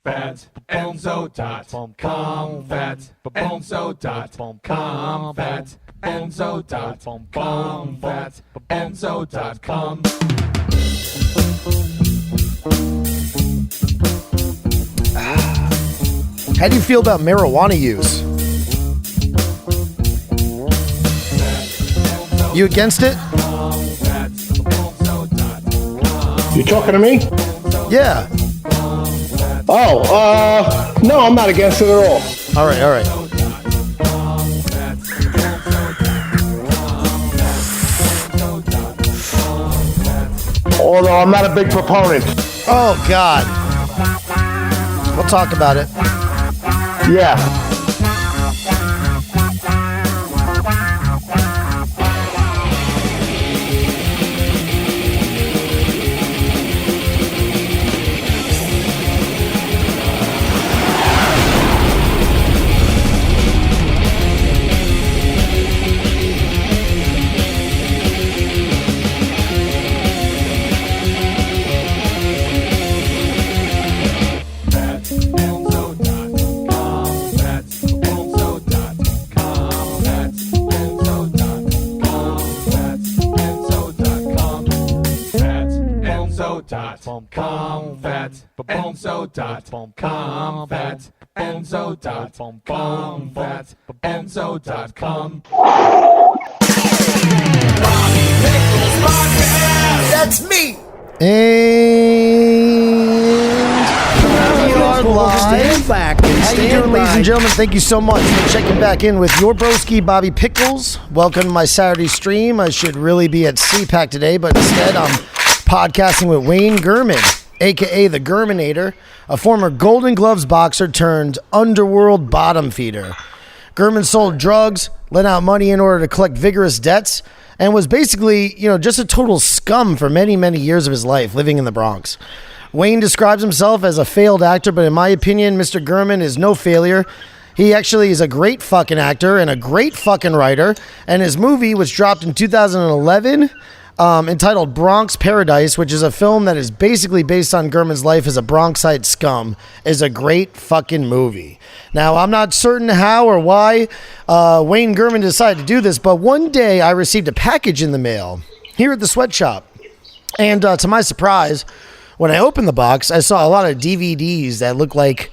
fatandso.com, fatandso.com, fatandso.com, fatandso.com. How do you feel about marijuana use? You against it? You talking to me? Yeah. Oh, no, I'm not against it at all. All right. Although I'm not a big proponent. Oh, God. We'll talk about it. Yeah. fatandso.com, fatandso.com, fatandso.com, fatandso.com. Bobby Pickles Podcast. That's me. And we are live. How you doing, ladies and gentlemen? Thank you so much for checking back in with your broski, Bobby Pickles. Welcome to my Saturday stream. I should really be at CPAC today, but instead I'm podcasting with Wayne Gurman, a.k.a. the Gurmanator, a former Golden Gloves boxer turned underworld bottom feeder. Gurman sold drugs, lent out money in order to collect vigorous debts, and was basically, just a total scum for many, many years of his life living in the Bronx. Wayne describes himself as a failed actor, but in my opinion, Mr. Gurman is no failure. He actually is a great fucking actor and a great fucking writer, and his movie, which dropped in 2011, entitled Bronx Paradise, which is a film that is basically based on Gurman's life as a Bronxite Scum, is a great fucking movie. Now, I'm not certain how or why Wayne Gurman decided to do this, but one day I received a package in the mail here at the sweatshop. And to my surprise, when I opened the box, I saw a lot of DVDs that look like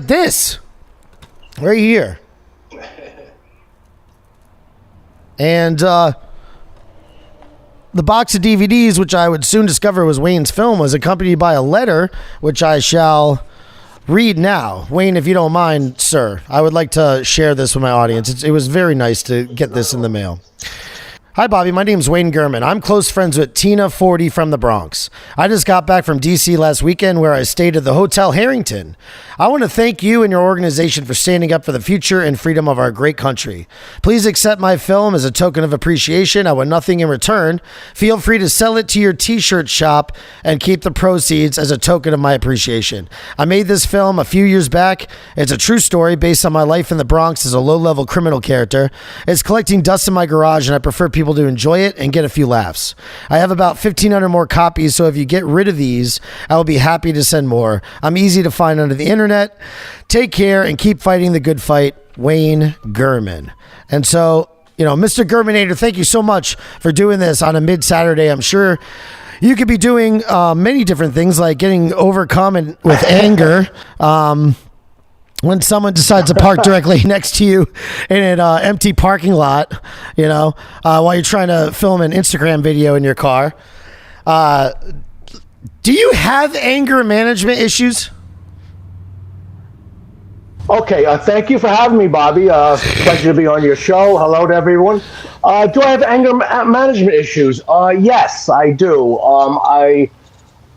this right here. And the box of DVDs, which I would soon discover was Wayne's film, was accompanied by a letter, which I shall read now. Wayne, if you don't mind, sir, I would like to share this with my audience. It was very nice to get this in the mail. Hi, Bobby. My name's Wayne Gurman. I'm close friends with Tina 40 from the Bronx. I just got back from D.C. last weekend where I stayed at the Hotel Harrington. I want to thank you and your organization for standing up for the future and freedom of our great country. Please accept my film as a token of appreciation. I want nothing in return. Feel free to sell it to your t-shirt shop and keep the proceeds as a token of my appreciation. I made this film a few years back. It's a true story based on my life in the Bronx as a low-level criminal character. It's collecting dust in my garage, and I prefer people to enjoy it and get a few laughs. I have about 1,500 more copies, so if you get rid of these, I will be happy to send more. I'm easy to find under the internet. Take care and keep fighting the good fight. Wayne Gurman. And so, Mr. Gurmanator, thank you so much for doing this on a mid-Saturday. I'm sure you could be doing many different things, like getting overcome with anger when someone decides to park directly next to you in an empty parking lot, while you're trying to film an Instagram video in your car. Do you have anger management issues? Okay, thank you for having me, Bobby. Pleasure to be on your show. Hello to everyone. Do I have anger management issues? Yes, I do. I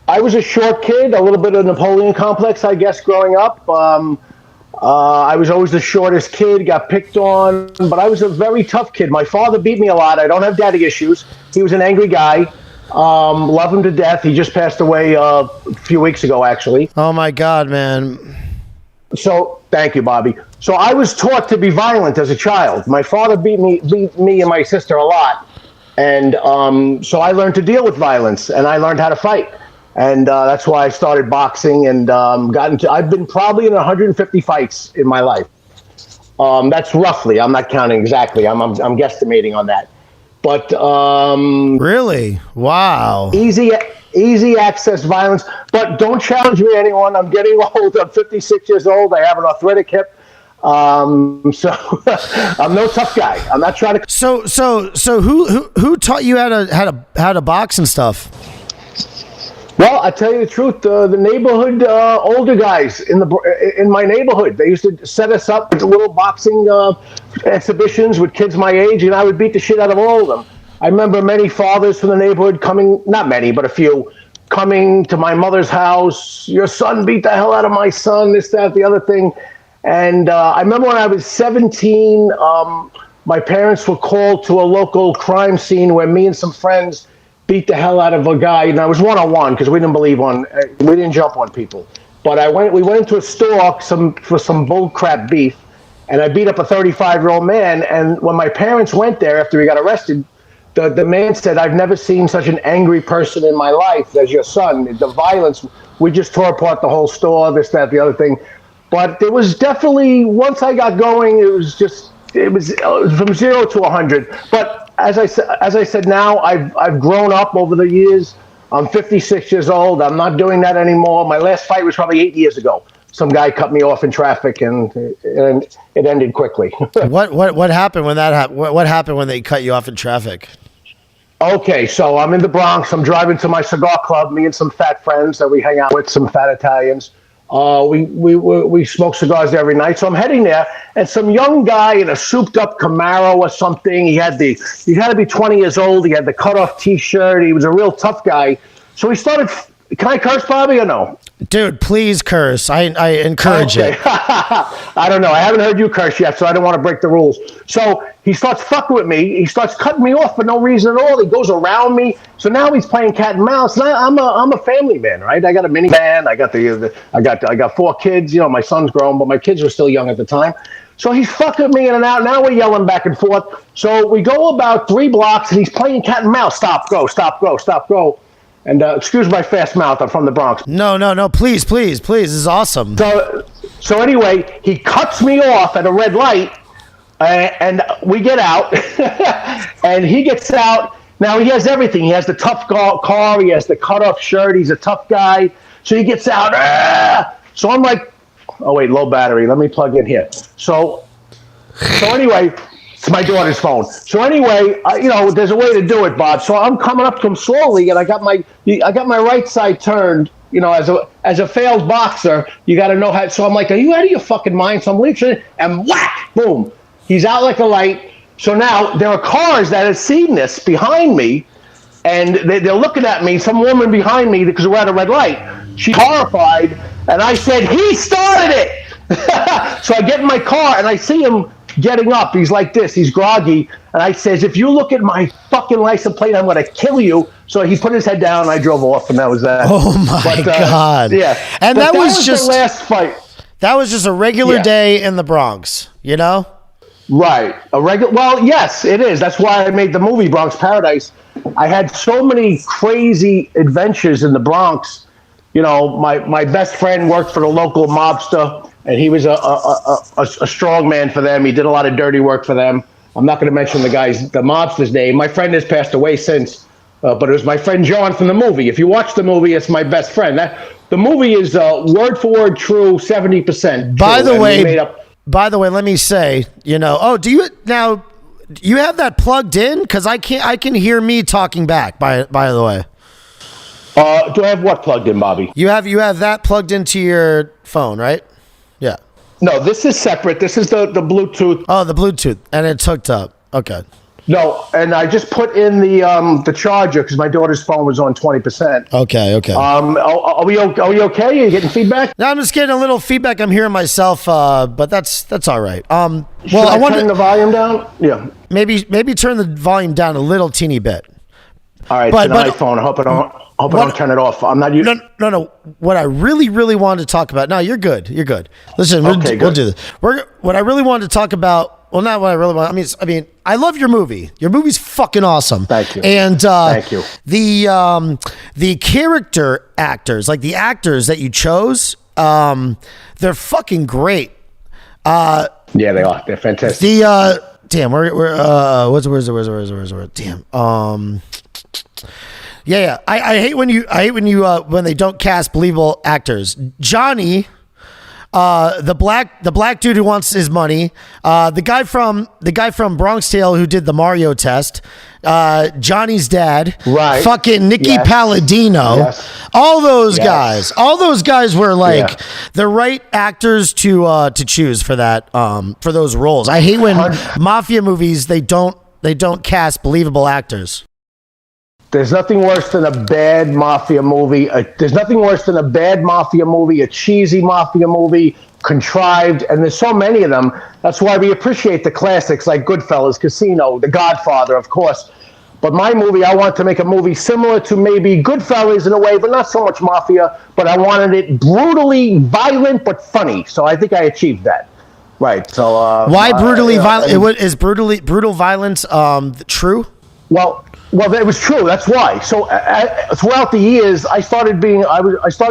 was a short kid, a little bit of Napoleon complex, I guess, growing up. I was always the shortest kid, got picked on, but I was a very tough kid. My father beat me a lot. I don't have daddy issues. He was an angry guy. Love him to death. He just passed away a few weeks ago, actually. Oh, my God, man. So, thank you, Bobby. So I was taught to be violent as a child. My father beat me and my sister a lot. And so I learned to deal with violence, and I learned how to fight. and that's why I started boxing and got into. I've been probably in 150 fights in my life. That's roughly. I'm not counting exactly. I'm guesstimating on that. But really, wow, easy access violence. But don't challenge me, anyone. I'm getting old. I'm 56 years old. I have an arthritic hip. So I'm no tough guy. I'm not trying to. So who taught you how to box and stuff? Well, I tell you the truth, the neighborhood older guys in my neighborhood, they used to set us up with little boxing exhibitions with kids my age, and I would beat the shit out of all of them. I remember many fathers from the neighborhood coming, not many, but a few, coming to my mother's house. Your son beat the hell out of my son, this, that, the other thing. And I remember when I was 17, my parents were called to a local crime scene where me and some friends beat the hell out of a guy, and I was one-on-one because we didn't jump on people. But we went into a store for some bullcrap beef, and I beat up a 35-year-old man. And when my parents went there after he got arrested, the man said, "I've never seen such an angry person in my life as your son. The violence, we just tore apart the whole store, this, that, the other thing." But there was definitely, once I got going, it was from 0 to 100. But as I said, now I've grown up over the years. I'm 56 years old. I'm not doing that anymore. My last fight was probably 8 years ago. Some guy cut me off in traffic, and it ended quickly. What happened when that happened? What happened when they cut you off in traffic? Okay, so I'm in the Bronx. I'm driving to my cigar club. Me and some fat friends that we hang out with, some fat Italians. We smoke cigars there every night. So I'm heading there, and some young guy in a souped-up Camaro or something. He had to be 20 years old. He had the cut-off T-shirt. He was a real tough guy. So he started. Can I curse, Bobby, or no? Dude, please curse. I encourage it. I don't know. I haven't heard you curse yet, so I don't want to break the rules. So he starts fucking with me. He starts cutting me off for no reason at all. He goes around me. So now he's playing cat and mouse. And I'm a family man, right? I got a minivan. I got 4 kids. You know, my son's grown, but my kids were still young at the time. So he's fucking me in and out. Now we're yelling back and forth. So we go about 3 blocks, and he's playing cat and mouse. Stop, go, stop, go, stop, go. And excuse my fast mouth. I'm from the Bronx. No. Please. This is awesome. So anyway, he cuts me off at a red light, and we get out, and he gets out. Now he has everything. He has the tough car. He has the cut-off shirt. He's a tough guy. So he gets out. So I'm like, oh wait, low battery. Let me plug in here. So anyway. It's my daughter's phone. So anyway, there's a way to do it, Bob. So I'm coming up to him slowly, and I got my right side turned. You know, as a failed boxer, you got to know how. So I'm like, are you out of your fucking mind? So I'm leaping, and whack, boom, he's out like a light. So now there are cars that have seen this behind me, and they're looking at me. Some woman behind me because we're at a red light. She's horrified, and I said, he started it. So I get in my car, and I see him getting up. He's like this. He's groggy. And I says, if you look at my fucking license plate, I'm going to kill you. So he put his head down, and I drove off, and that was that. Oh, my God. Yeah. And that was just the last fight. That was just a regular day in the Bronx, you know? Right. Well, yes, it is. That's why I made the movie Bronx Paradise. I had so many crazy adventures in the Bronx. You know, my best friend worked for the local mobster, and he was a strong man for them. He did a lot of dirty work for them. I'm not going to mention the mobster's name. My friend has passed away since, but it was my friend John from the movie. If you watch the movie, it's my best friend. The movie is word for word true, 70%. By the way, let me say, do you have that plugged in? Because I can hear me talking back. By the way. Do I have what plugged in, Bobby? You have that plugged into your phone, right? Yeah. No, this is separate. This is the Bluetooth. Oh, the Bluetooth, and it's hooked up. Okay. No, and I just put in the charger because my daughter's phone was on 20%. Okay. Are we okay? Are you getting feedback? No, I'm just getting a little feedback. I'm hearing myself, but that's all right. Well, I want to turn the volume down. Yeah. Maybe turn the volume down a little teeny bit. All right, it's an iPhone. I hope I don't turn it off. I'm not using. No. What I really wanted to talk about. No, you're good. Listen, we'll do this. What I really wanted to talk about well, not what I really want. I mean, I love your movie. Your movie's fucking awesome. Thank you. And Thank you. The character actors, like the actors that you chose, they're fucking great. Yeah, they are. They're fantastic. Damn, where's it? Damn. Yeah. I hate when when they don't cast believable actors. Johnny, the black dude who wants his money, the guy from Bronx Tale who did the Mario test, Johnny's dad, right? Fucking Nicky Yes. Palladino, Yes. all those Yes. guys were like the right actors to choose for that for those roles. I hate when mafia movies they don't cast believable actors. There's nothing worse than a bad mafia movie. There's nothing worse than a bad mafia movie, a cheesy mafia movie, contrived, and there's so many of them. That's why we appreciate the classics like Goodfellas, Casino, The Godfather, of course. But my movie, I want to make a movie similar to maybe Goodfellas in a way, but not so much mafia. But I wanted it brutally violent but funny. So I think I achieved that. Right. So why brutally violent? Is brutal violence true? Well, it was true. That's why. So throughout the years, I started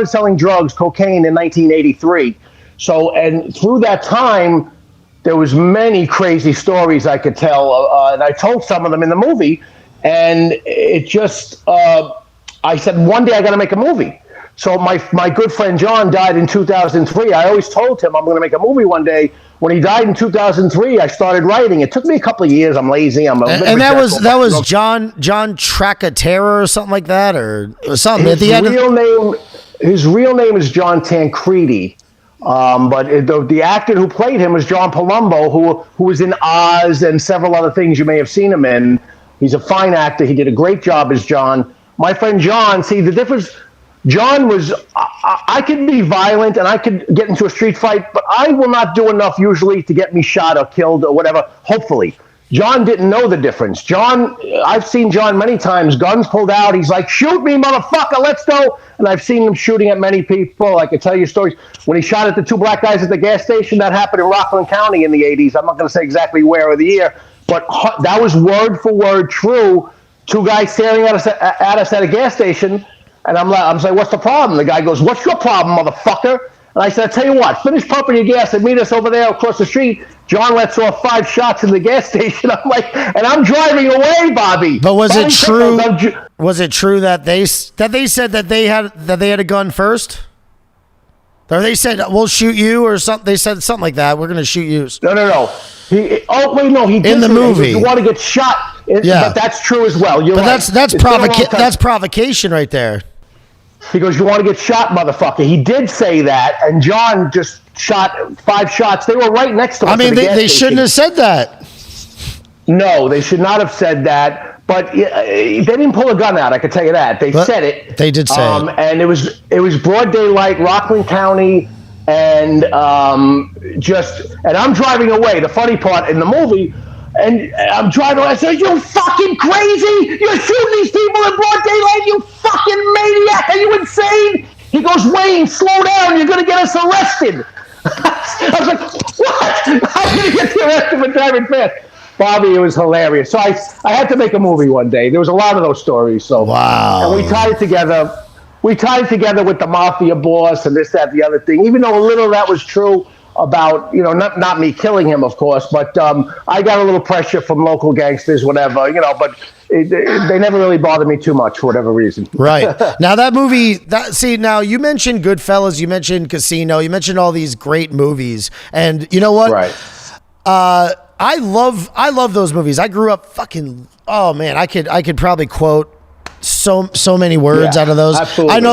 selling drugs, cocaine in 1983. So, and through that time, there was many crazy stories I could tell, and I told some of them in the movie. And it just, I said, one day I got to make a movie. So my good friend John died in 2003. I always told him I'm going to make a movie one day. When he died in 2003, I started writing. It took me a couple of years. I'm lazy. I'm a bit and that regretful, was John Tracatera or something like that, or something. His real name is John Tancredi, but the actor who played him was John Palumbo, who was in Oz and several other things you may have seen him in. He's a fine actor. He did a great job as John. My friend John, see the difference. John was, I could be violent and I could get into a street fight, but I will not do enough usually to get me shot or killed or whatever, hopefully. John didn't know the difference. I've seen John many times, guns pulled out. He's like, shoot me, motherfucker, let's go. And I've seen him shooting at many people. I could tell you stories. When he shot at the two black guys at the gas station, that happened in Rockland County in the 80s. I'm not going to say exactly where or the year, but that was word for word true. Two guys staring at us at a gas station. And I'm like, what's the problem? The guy goes, what's your problem, motherfucker? And I said, I tell you what, finish pumping your gas and meet us over there across the street. John lets off 5 shots in the gas station. I'm like, and I'm driving away, Bobby. But was it true? Was it true that they said that they had a gun first? Or they said we'll shoot you, or something? They said something like that. We're gonna shoot you. No. He did in the movie. You want to get shot? But that's true as well. You're right. That's provocation right there. He goes, you want to get shot, motherfucker. He did say that, and John just shot 5 shots. They were right next to us. I mean, they shouldn't have said that. No, they should not have said that. But they didn't pull a gun out. I can tell you that. They said it. They did say it. And it was broad daylight, Rockland County, and I'm driving away. The funny part in the movie. And I'm driving. I said, "You fucking crazy! You're shooting these people in broad daylight! You fucking maniac! Are you insane?" He goes, "Wayne, slow down! You're gonna get us arrested." I was like, "What? How can you get arrested for driving fast?" Bobby, it was hilarious. So I had to make a movie one day. There was a lot of those stories. So wow. And we tied it together. We tied it together with the mafia boss and this, that, the other thing. Even though a little of that was true. About, not me killing him, of course, but I got a little pressure from local gangsters, whatever, but they never really bothered me too much for whatever reason. Right. Now that movie, now you mentioned Goodfellas, you mentioned Casino, you mentioned all these great movies, and you know what? Right. I love those movies. I grew up fucking, oh man, I could probably quote so many words out of those. Absolutely, I know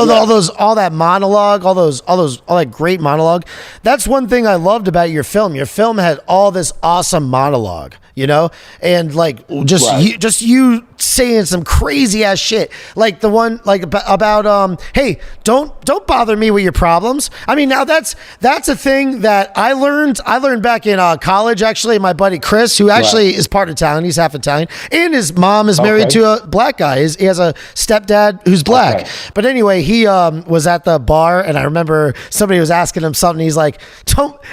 all that monologue, all that great monologue. That's one thing I loved about your film. Your film had all this awesome monologue, and like just you saying some crazy ass shit, like the one like about hey, don't bother me with your problems. I mean, now that's a thing that I learned back in college. Actually, my buddy Chris, who actually is part Italian, he's half Italian, and his mom is married to a black guy. He has a stepdad who's black. But anyway, he was at the bar, and I remember somebody was asking him something. He's like,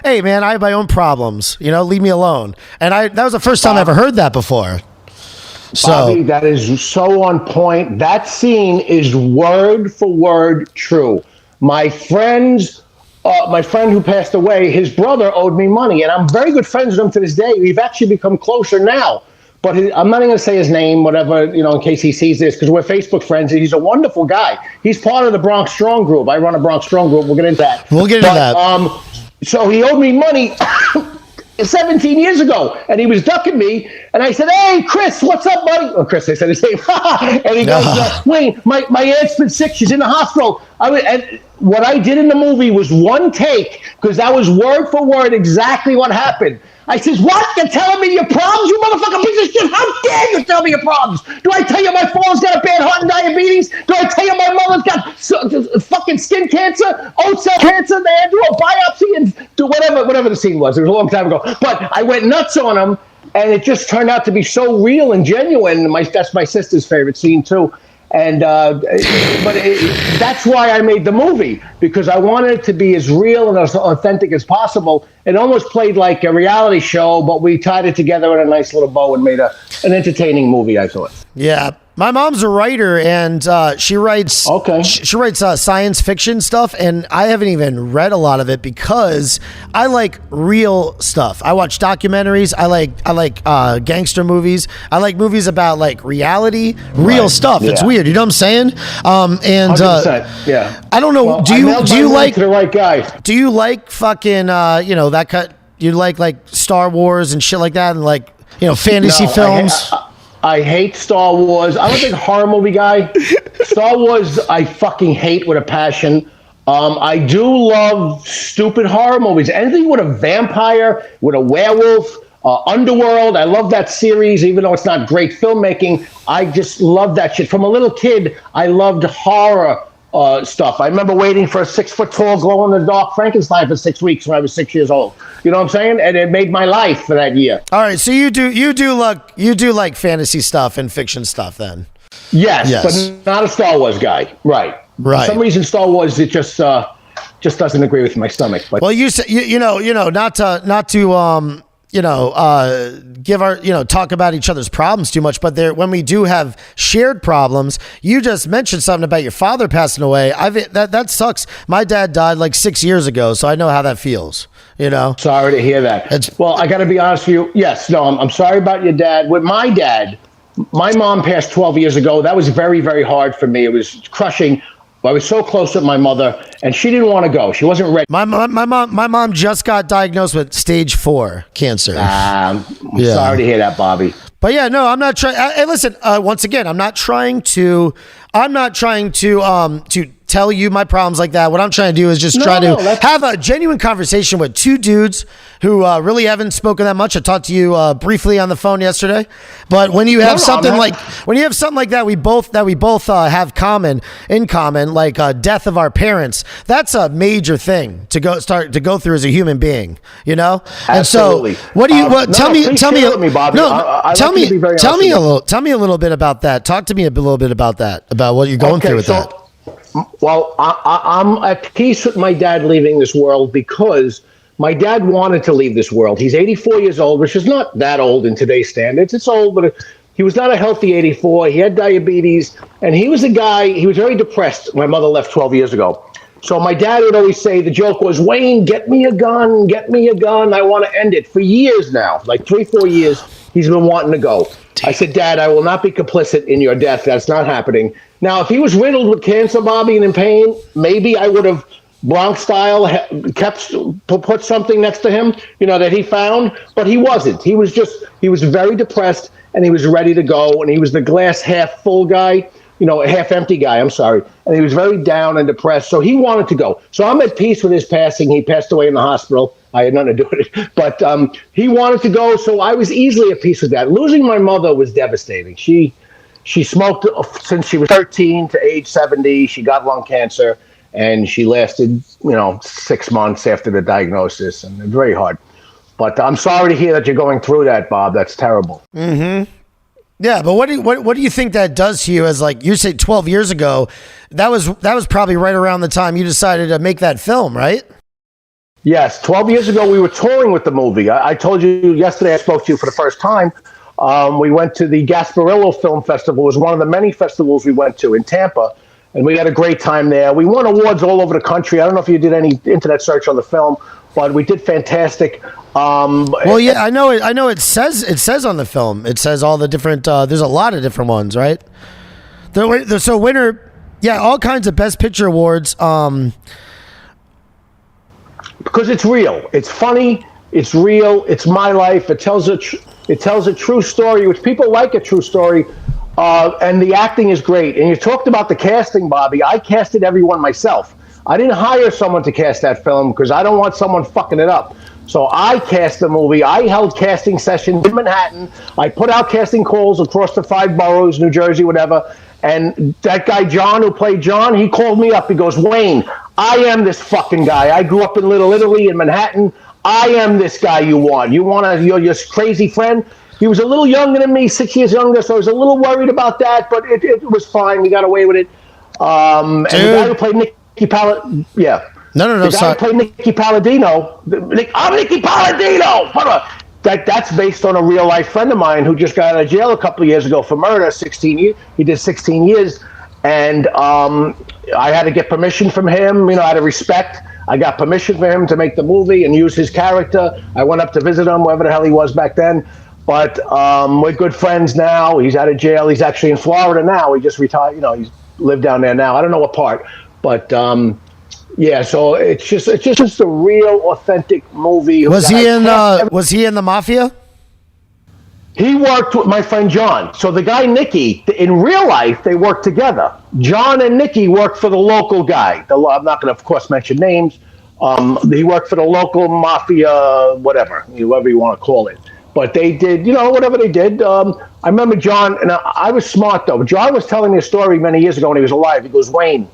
hey man, I have my own problems, leave me alone. And that was the first time I ever heard that before. So, Bobby, that is so on point. That scene is word for word true. My friend who passed away, his brother owed me money, and I'm very good friends with him to this day. We've actually become closer now. But I'm not even going to say his name, whatever, in case he sees this, because we're Facebook friends. He's a wonderful guy. He's part of the Bronx Strong group. I run a Bronx Strong group. We'll get into that. So he owed me money 17 years ago, and he was ducking me, and I said, hey, Chris, what's up, buddy? Oh, Chris, I said his name. And he goes, Wayne, my aunt's been sick. She's in the hospital. And what I did in the movie was one take, because that was word for word exactly what happened. I says, what? You're telling me your problems, you motherfucking piece of shit? How dare you tell me your problems? Do I tell you my father's got a bad heart and diabetes? Do I tell you my mother's got fucking skin cancer, oat cell cancer? They had to do a biopsy and do whatever the scene was. It was a long time ago. But I went nuts on him, and it just turned out to be so real and genuine. That's my sister's favorite scene, too. And that's why I made the movie, because I wanted it to be as real and as authentic as possible. It almost played like a reality show, but we tied it together in a nice little bow and made an entertaining movie, I thought. Yeah. My mom's a writer, and she writes she writes science fiction stuff, and I haven't even read a lot of it because I like real stuff. I watch documentaries. I like gangster movies. I like movies about like reality, real stuff. Yeah. It's weird, you know what I'm saying? And 100%, yeah. I don't know. Well, do you like to the right guy? Do you like fucking that cut? You like Star Wars and shit like that, and like fantasy films? I hate Star Wars. I don't think horror movie guy. Star Wars, I fucking hate with a passion. I do love stupid horror movies. Anything with a vampire, with a werewolf, Underworld. I love that series, even though it's not great filmmaking. I just love that shit. From a little kid, I loved horror stuff. I remember waiting for a 6-foot-tall, glow-in-the-dark Frankenstein for 6 weeks when I was 6 years old. You know what I'm saying? And it made my life for that year. All right, so you do like fantasy stuff and fiction stuff then? Yes, but not a Star Wars guy. Right. For some reason, Star Wars it just doesn't agree with my stomach. But well, you said not to give our, talk about each other's problems too much, but when we do have shared problems, you just mentioned something about your father passing away. That sucks. My dad died like 6 years ago, so I know how that feels, Sorry to hear that. Well, I got to be honest with you. Yes, no, I'm sorry about your dad. With my dad, my mom passed 12 years ago. That was very, very hard for me. It was crushing. I was so close with my mother, and she didn't want to go. She wasn't ready. My mom just got diagnosed with stage 4 cancer. I'm sorry to hear that, Bobby. But yeah, no, I'm not trying. Hey, listen, once again, I'm not trying to tell you my problems like that. What I'm trying to do is just try to have a genuine conversation with two dudes who really haven't spoken that much. I talked to you briefly on the phone yesterday, but when you have something like that, we both have in common, like death of our parents. That's a major thing to go through as a human being, And Absolutely. so, what do you? Tell me, Bobby. Tell me a little bit about that. Talk to me a little bit about that, about what you're going through with that. Well, I'm at peace with my dad leaving this world because my dad wanted to leave this world. He's 84 years old, which is not that old in today's standards. It's old, but he was not a healthy 84. He had diabetes, and he was he was very depressed. My mother left 12 years ago. So my dad would always say, the joke was, Wayne, get me a gun. I want to end it. For years now, like 3-4 years, he's been wanting to go. I said, Dad, I will not be complicit in your death. That's not happening. Now, if he was riddled with cancer, Bobby, and in pain, maybe I would have Bronx style put something next to him, that he found. But he wasn't. He was very depressed, and he was ready to go. And he was the glass half full guy, half empty guy. I'm sorry. And he was very down and depressed. So he wanted to go. So I'm at peace with his passing. He passed away in the hospital. I had nothing to do with it, but he wanted to go, so I was easily at peace with that. Losing my mother was devastating. She She smoked since she was 13 to age 70. She got lung cancer, and she lasted, 6 months after the diagnosis, and it's very hard. But I'm sorry to hear that you're going through that, Bob. That's terrible. Mm-hmm. Yeah, but what do you think that does to you? As like you say, 12 years ago, that was probably right around the time you decided to make that film, right? Yes, 12 years ago we were touring with the movie. I told you yesterday. I spoke to you for the first time. We went to the Gasparillo Film Festival. It was one of the many festivals we went to in Tampa, and we had a great time there. We won awards all over the country. I don't know if you did any internet search on the film, but we did fantastic. Well, yeah, I know. I know. It says on the film. It says all the different. There's a lot of different ones, right? So winner, yeah, all kinds of Best Picture awards. Because it's real. It's funny. It's real. It's my life. It tells a true story, which people like a true story. And the acting is great. And you talked about the casting, Bobby. I casted everyone myself. I didn't hire someone to cast that film because I don't want someone fucking it up. So I cast the movie. I held casting sessions in Manhattan. I put out casting calls across the 5 boroughs, New Jersey, whatever. And that guy, John, who played John, he called me up. He goes, Wayne, I am this fucking guy. I grew up in Little Italy in Manhattan. I am this guy you want. Your crazy friend? He was a little younger than me, 6 years younger, so I was a little worried about that, but it was fine. We got away with it. And the guy who played Nicky Palladino, yeah. No, the guy who played Nicky Palladino, I'm Nicky Palladino! That's based on a real-life friend of mine who just got out of jail a couple of years ago for murder, 16 years. He did 16 years, and I had to get permission from him, out of respect. I got permission for him to make the movie and use his character. I went up to visit him, wherever the hell he was back then. But we're good friends now. He's out of jail. He's actually in Florida now. He just retired. He's lived down there now. I don't know what part, but yeah. So it's just a real, authentic movie. Was he in the Mafia? He worked with my friend John. So the guy Nicky, in real life, they worked together. John and Nicky worked for the local guy. I'm not going to, of course, mention names. He worked for the local mafia, whatever you want to call it. But they did, whatever they did. I remember John, and I was smart, though. John was telling me a story many years ago when he was alive. He goes, Wayne,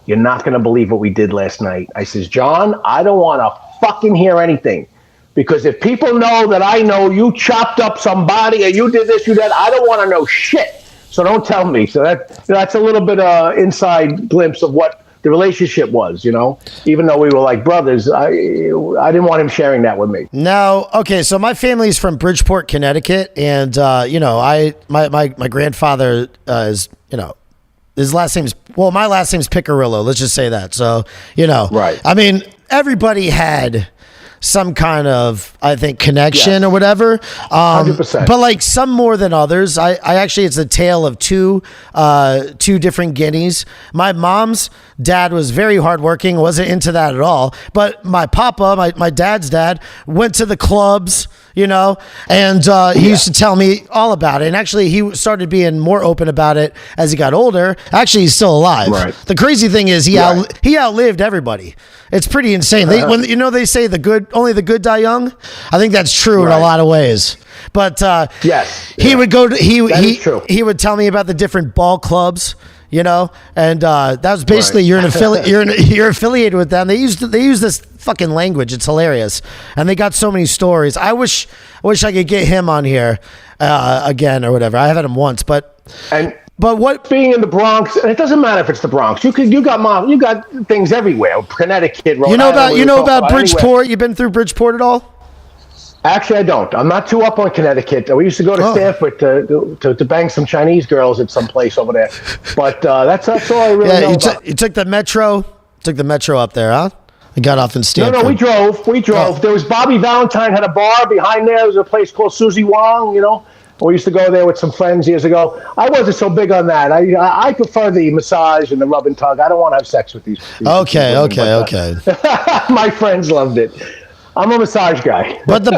you're not going to believe what we did last night. I says, John, I don't want to fucking hear anything. Because if people know that I know you chopped up somebody or you did this, you did that, I don't want to know shit. So don't tell me. So that's a little bit of inside glimpse of what the relationship was, even though we were like brothers. I didn't want him sharing that with me. No. Okay. So my family's from Bridgeport, Connecticut. And, my grandfather is, his last name's, my last name's Picarillo. Let's just say that. So, Right. I mean, everybody had some kind of, I think, connection or whatever. 100%. But like some more than others. I actually, it's a tale of two different guineas. My mom's dad was very hardworking, wasn't into that at all. But my papa, my dad's dad, went to the clubs, and he used to tell me all about it. And actually, he started being more open about it as he got older. Actually, he's still alive. Right. The crazy thing is he outlived everybody. It's pretty insane. They say only the good die young. I think that's true in a lot of ways. But yes, he would go to he would tell me about the different ball clubs, and that was basically you're affiliated with them. They use this fucking language. It's hilarious, and they got so many stories. I wish I could get him on here again or whatever. I have had him once, but what being in the Bronx, and it doesn't matter if it's the Bronx. You got things everywhere. Connecticut, Rhode Island, you know about Bridgeport. Anywhere. You been through Bridgeport at all? Actually, I don't. I'm not too up on Connecticut. We used to go to Stanford to bang some Chinese girls at some place over there. But that's all I really know about. You took the metro. Took the metro up there, huh? I got off in Stanford. No, we drove. Oh. There was Bobby Valentine had a bar behind there. There was a place called Susie Wong. We used to go there with some friends years ago. I wasn't so big on that. I prefer the massage and the rub and tug. I don't want to have sex with these Okay. My friends loved it. I'm a massage guy. But the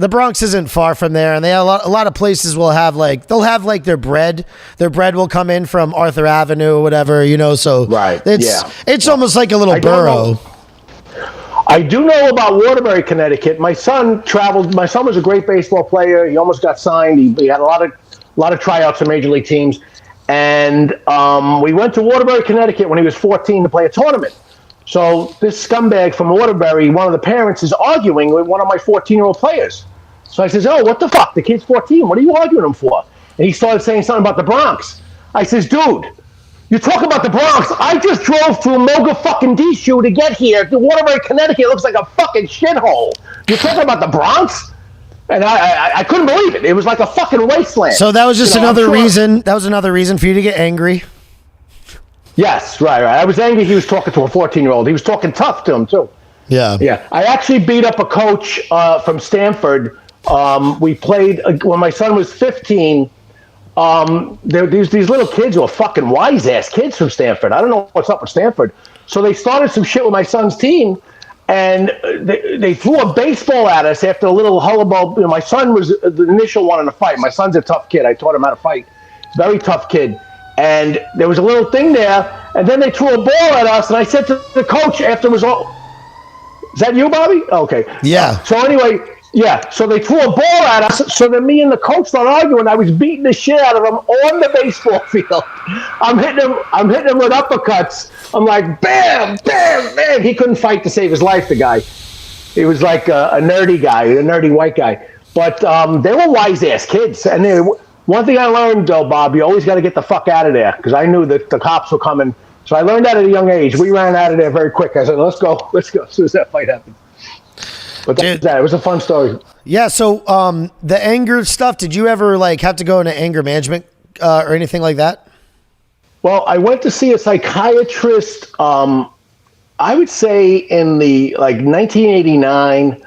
Bronx isn't far from there, and they have a lot of places will have they'll have their bread. Their bread will come in from Arthur Avenue or whatever, So right. It's almost like a little borough. I do know about Waterbury, Connecticut. My son traveled. My son was a great baseball player. He almost got signed. He had a lot of a lot of tryouts for major league teams. And we went to Waterbury, Connecticut when he was 14 to play a tournament. So this scumbag from Waterbury, one of the parents, is arguing with one of my 14-year-old players. So I says, oh, what the fuck? The kid's 14. What are you arguing him for? And he started saying something about the Bronx. I says, dude, you talk about the Bronx. I just drove through Moga fucking D-Shoe to get here. The Waterbury, Connecticut looks like a fucking shithole. You're talking about the Bronx? And I couldn't believe it. It was like a fucking wasteland. So that was just another reason. That was another reason for you to get angry. Yes, right. I was angry he was talking to a 14-year-old. He was talking tough to him, too. Yeah. Yeah. I actually beat up a coach from Stanford. We played when my son was 15. These little kids who are fucking wise-ass kids from Stanford. I don't know what's up with Stanford. So they started some shit with my son's team. And they threw a baseball at us after a little hullabaloo. My son was the initial one in the fight. My son's a tough kid. I taught him how to fight. Very tough kid. And there was a little thing there. And then they threw a ball at us. And I said to the coach after it was all... Is that you, Bobby? Okay. Yeah. So anyway, yeah. So they threw a ball at us. So then me and the coach started arguing. I was beating the shit out of him on the baseball field. I'm hitting him with uppercuts. I'm like, bam, bam, bam. He couldn't fight to save his life, the guy. He was like a nerdy guy, a nerdy white guy. But they were wise-ass kids. And one thing I learned, though, Bob, you always got to get the fuck out of there, because I knew that the cops were coming. So I learned that at a young age. We ran out of there very quick. I said, let's go, as soon as that fight happened. But that's that. It was a fun story. Yeah, so the anger stuff, did you ever have to go into anger management or anything like that? Well, I went to see a psychiatrist, I would say in the 1989.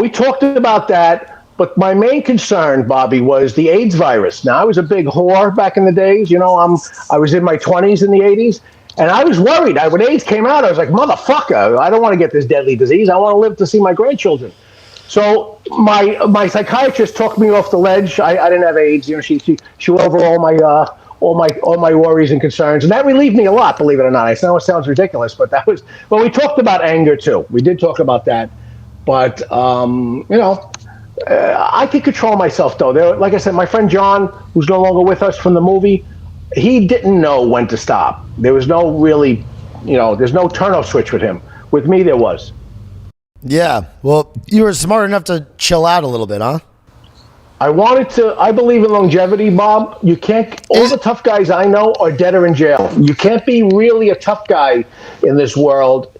We talked about that, but my main concern, Bobby, was the AIDS virus. Now, I was a big whore back in the days. I was in my 20s in the 80s, and I was worried. When AIDS came out, I was like, motherfucker, I don't want to get this deadly disease. I want to live to see my grandchildren. So my psychiatrist took me off the ledge. I didn't have AIDS. She went over all my worries and concerns, and that relieved me a lot. Believe it or not, I know it sounds ridiculous, but that was. Well, we talked about anger too. We did talk about that, but I could control myself though. Like I said, my friend John, who's no longer with us from the movie, he didn't know when to stop. There was no really, there's no turn-off switch with him. With me, there was. Yeah. Well, you were smart enough to chill out a little bit, huh? I believe in longevity, Bob. You can't, all the tough guys I know are dead or in jail. You can't be really a tough guy in this world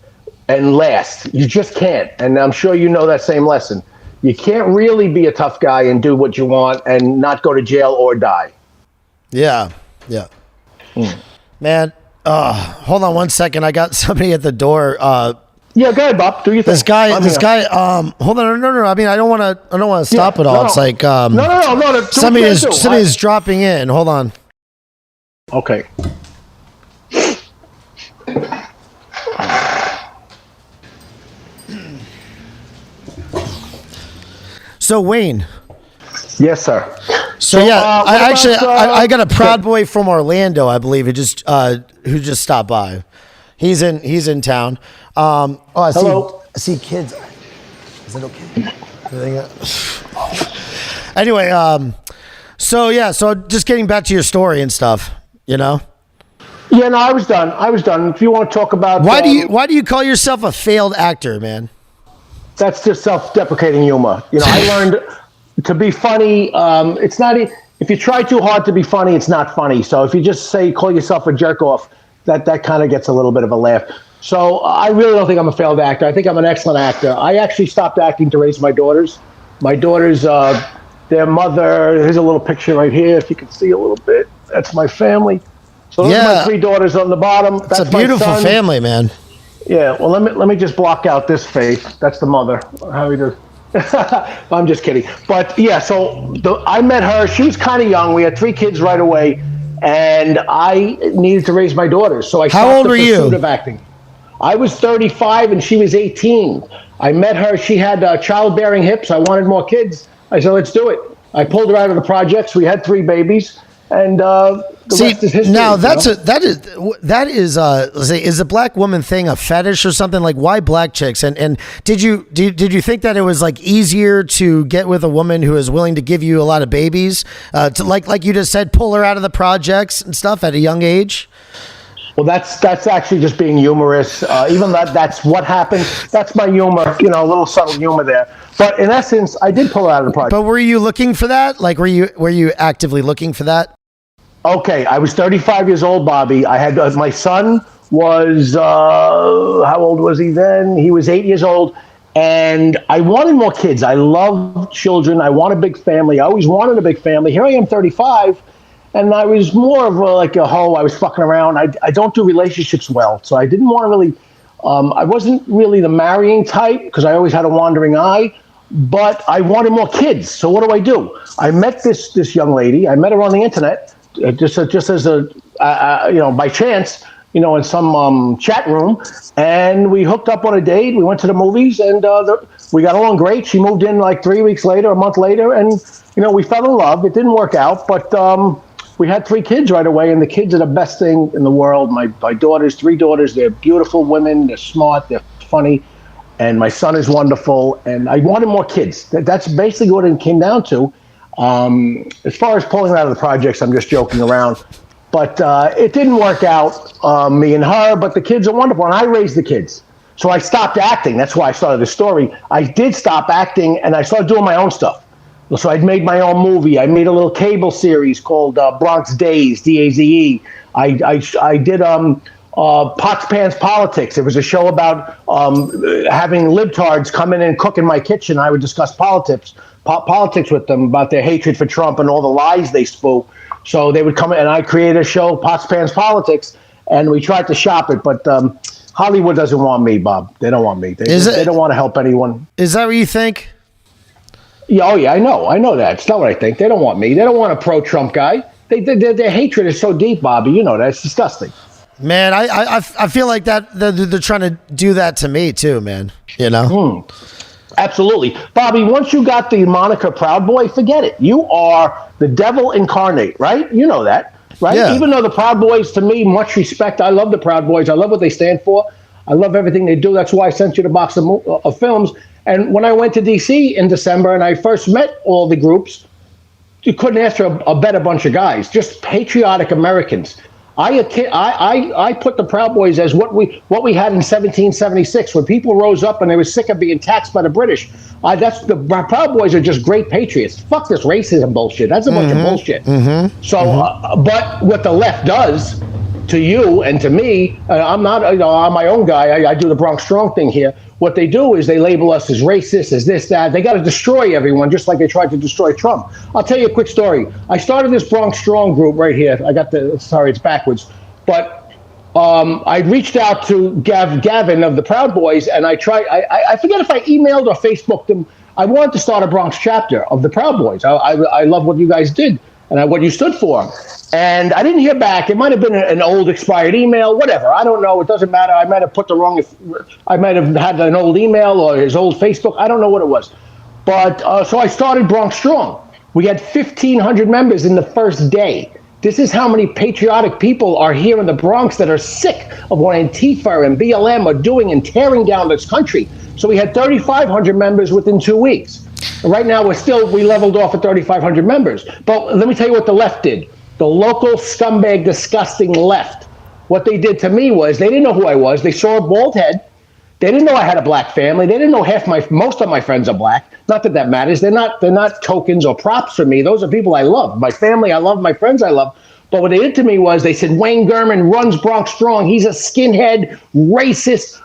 and last. You just can't. And I'm sure you know that same lesson. You can't really be a tough guy and do what you want and not go to jail or die. Yeah. Yeah. Man, hold on one second. I got somebody at the door. Yeah, go ahead, Bob. Do you think this guy, hold on, no. I mean, I don't want to stop it all. No. It's like, no. Somebody is dropping in. Hold on. Okay. So Wayne. Yes, sir. So yeah, I got a proud boy from Orlando, I believe, who just stopped by. He's in town. Hello. I see kids. Is it okay? Anyway, so just getting back to your story and stuff, Yeah, no, I was done. If you want to talk about why do you call yourself a failed actor, man? That's just self-deprecating humor. I learned to be funny. It's not. If you try too hard to be funny, it's not funny. So if you just call yourself a jerk off, that kind of gets a little bit of a laugh. So I really don't think I'm a failed actor. I think I'm an excellent actor. I actually stopped acting to raise my daughters. My daughters, their mother. Here's a little picture right here. If you can see a little bit, that's my family. So those are my 3 daughters on the bottom. That's a beautiful family, man. Yeah, well, let me just block out this face. That's the mother. How we do? I'm just kidding. But yeah, so I met her. She was kind of young. We had 3 kids right away, and I needed to raise my daughters. So I stopped the pursuit of acting. I was 35 and she was 18. I met her. She had childbearing hips. I wanted more kids. I said, let's do it. I pulled her out of the projects. We had 3 babies, and the See, rest is history. now you that's know? that is let's say, is a black woman thing a fetish or something? Like, why black chicks? And did you think that it was like easier to get with a woman who is willing to give you a lot of babies, to like you just said, pull her out of the projects and stuff at a young age? Well, that's actually just being humorous. Even that's what happened. That's my humor, you know, a little subtle humor there. But in essence, I did pull her out of the project. But were you looking for that? Like, were you actively looking for that? Okay, I was 35 years old, Bobby. I had my son was how old was he then? He was 8 years old, and I wanted more kids. I love children. I want a big family. I always wanted a big family. Here I am, 35. And I was more of like a hoe. I was fucking around. I don't do relationships well, so I didn't want to really. I wasn't really the marrying type because I always had a wandering eye. But I wanted more kids. So what do? I met this young lady. I met her on the internet, just as a you know, by chance, you know, in some chat room, and we hooked up on a date. We went to the movies, and we got along great. She moved in like 3 weeks later, a month later, and you know, we fell in love. It didn't work out, but. We had 3 kids right away, and the kids are the best thing in the world. My daughters, 3 daughters, they're beautiful women, they're smart, they're funny, and my son is wonderful, and I wanted more kids. That's basically what it came down to. As far as pulling out of the projects, I'm just joking around. But it didn't work out, me and her, but the kids are wonderful, and I raised the kids. So I stopped acting. That's why I started the story. I did stop acting, and I started doing my own stuff. So I'd made my own movie. I made a little cable series called Bronx Daze, DAZE. I did Pots, Pans, Politics. It was a show about having libtards come in and cook in my kitchen. I would discuss politics with them about their hatred for Trump and all the lies they spoke. So they would come in, and I created a show, Pots, Pans, Politics, and we tried to shop it. But Hollywood doesn't want me, Bob. They don't want me. They don't want to help anyone. Is that what you think? Yeah, oh yeah, I know that. It's not what I think. They don't want me. They don't want a pro-Trump guy. Their hatred is so deep, Bobby. You know that. It's disgusting. Man, I feel like that they're trying to do that to me too, man. You know? Absolutely. Bobby, once you got the moniker Proud Boy, forget it. You are the devil incarnate, right? You know that, right? Yeah. Even though the Proud Boys, to me, much respect. I love the Proud Boys. I love what they stand for. I love everything they do. That's why I sent you the box of films. And when I went to D.C. in December and I first met all the groups, you couldn't ask for a better bunch of guys, just patriotic Americans. I put the Proud Boys as what we had in 1776 when people rose up and they were sick of being taxed by the British. The Proud Boys are just great patriots. Fuck this racism bullshit. That's a bunch of bullshit. But what the left does to you and to me, I'm my own guy. I do the Bronx Strong thing here. What they do is they label us as racist, as this, that. They got to destroy everyone, just like they tried to destroy Trump. I'll tell you a quick story. I started this Bronx Strong group right here. Sorry, it's backwards. But I reached out to Gavin of the Proud Boys, and I forget if I emailed or Facebooked them. I wanted to start a Bronx chapter of the Proud Boys. I love what you guys did and what you stood for. And I didn't hear back. It might have been an old expired email, whatever. I don't know. It doesn't matter. I might have I might have had an old email or his old Facebook. I don't know what it was. But so I started Bronx Strong. We had 1,500 members in the first day. This is how many patriotic people are here in the Bronx that are sick of what Antifa and BLM are doing and tearing down this country. So we had 3,500 members within 2 weeks. Right now, we leveled off at 3,500 members. But let me tell you what the left did. The local scumbag, disgusting left. What they did to me was they didn't know who I was. They saw a bald head. They didn't know I had a black family. They didn't know most of my friends are black. Not that that matters. They're not tokens or props for me. Those are people I love. My family I love. My friends I love. But what they did to me was they said, Wayne Gurman runs Bronx Strong. He's a skinhead, racist,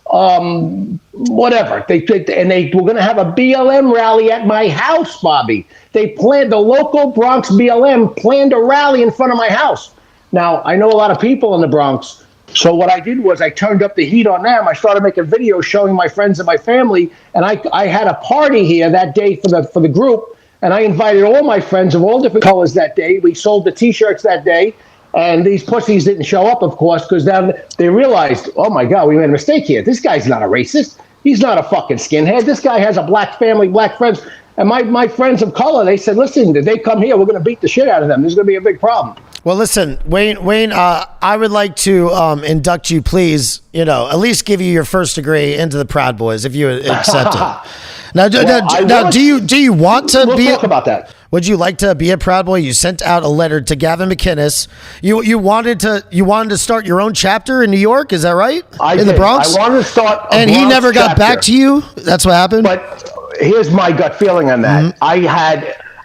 whatever. They were going to have a BLM rally at my house, Bobby. The local Bronx BLM planned a rally in front of my house. Now, I know a lot of people in the Bronx. So what I did was I turned up the heat on them. I started making videos showing my friends and my family. And I had a party here that day for the group. And I invited all my friends of all different colors that day. We sold the T-shirts that day. And these pussies didn't show up, of course, because then they realized, oh, my God, we made a mistake here. This guy's not a racist. He's not a fucking skinhead. This guy has a black family, black friends. And my friends of color, they said, listen, did they come here? We're going to beat the shit out of them. There's going to be a big problem. Well, listen, Wayne, I would like to induct you, please, at least give you your first degree into the Proud Boys if you accept it. Now, do you want to be? We'll talk about that. Would you like to be a Proud Boy? You sent out a letter to Gavin McInnes. You wanted to start your own chapter in New York. Is that right? In the Bronx. I wanted to start, and he never got back to you. That's what happened. But here's my gut feeling on that.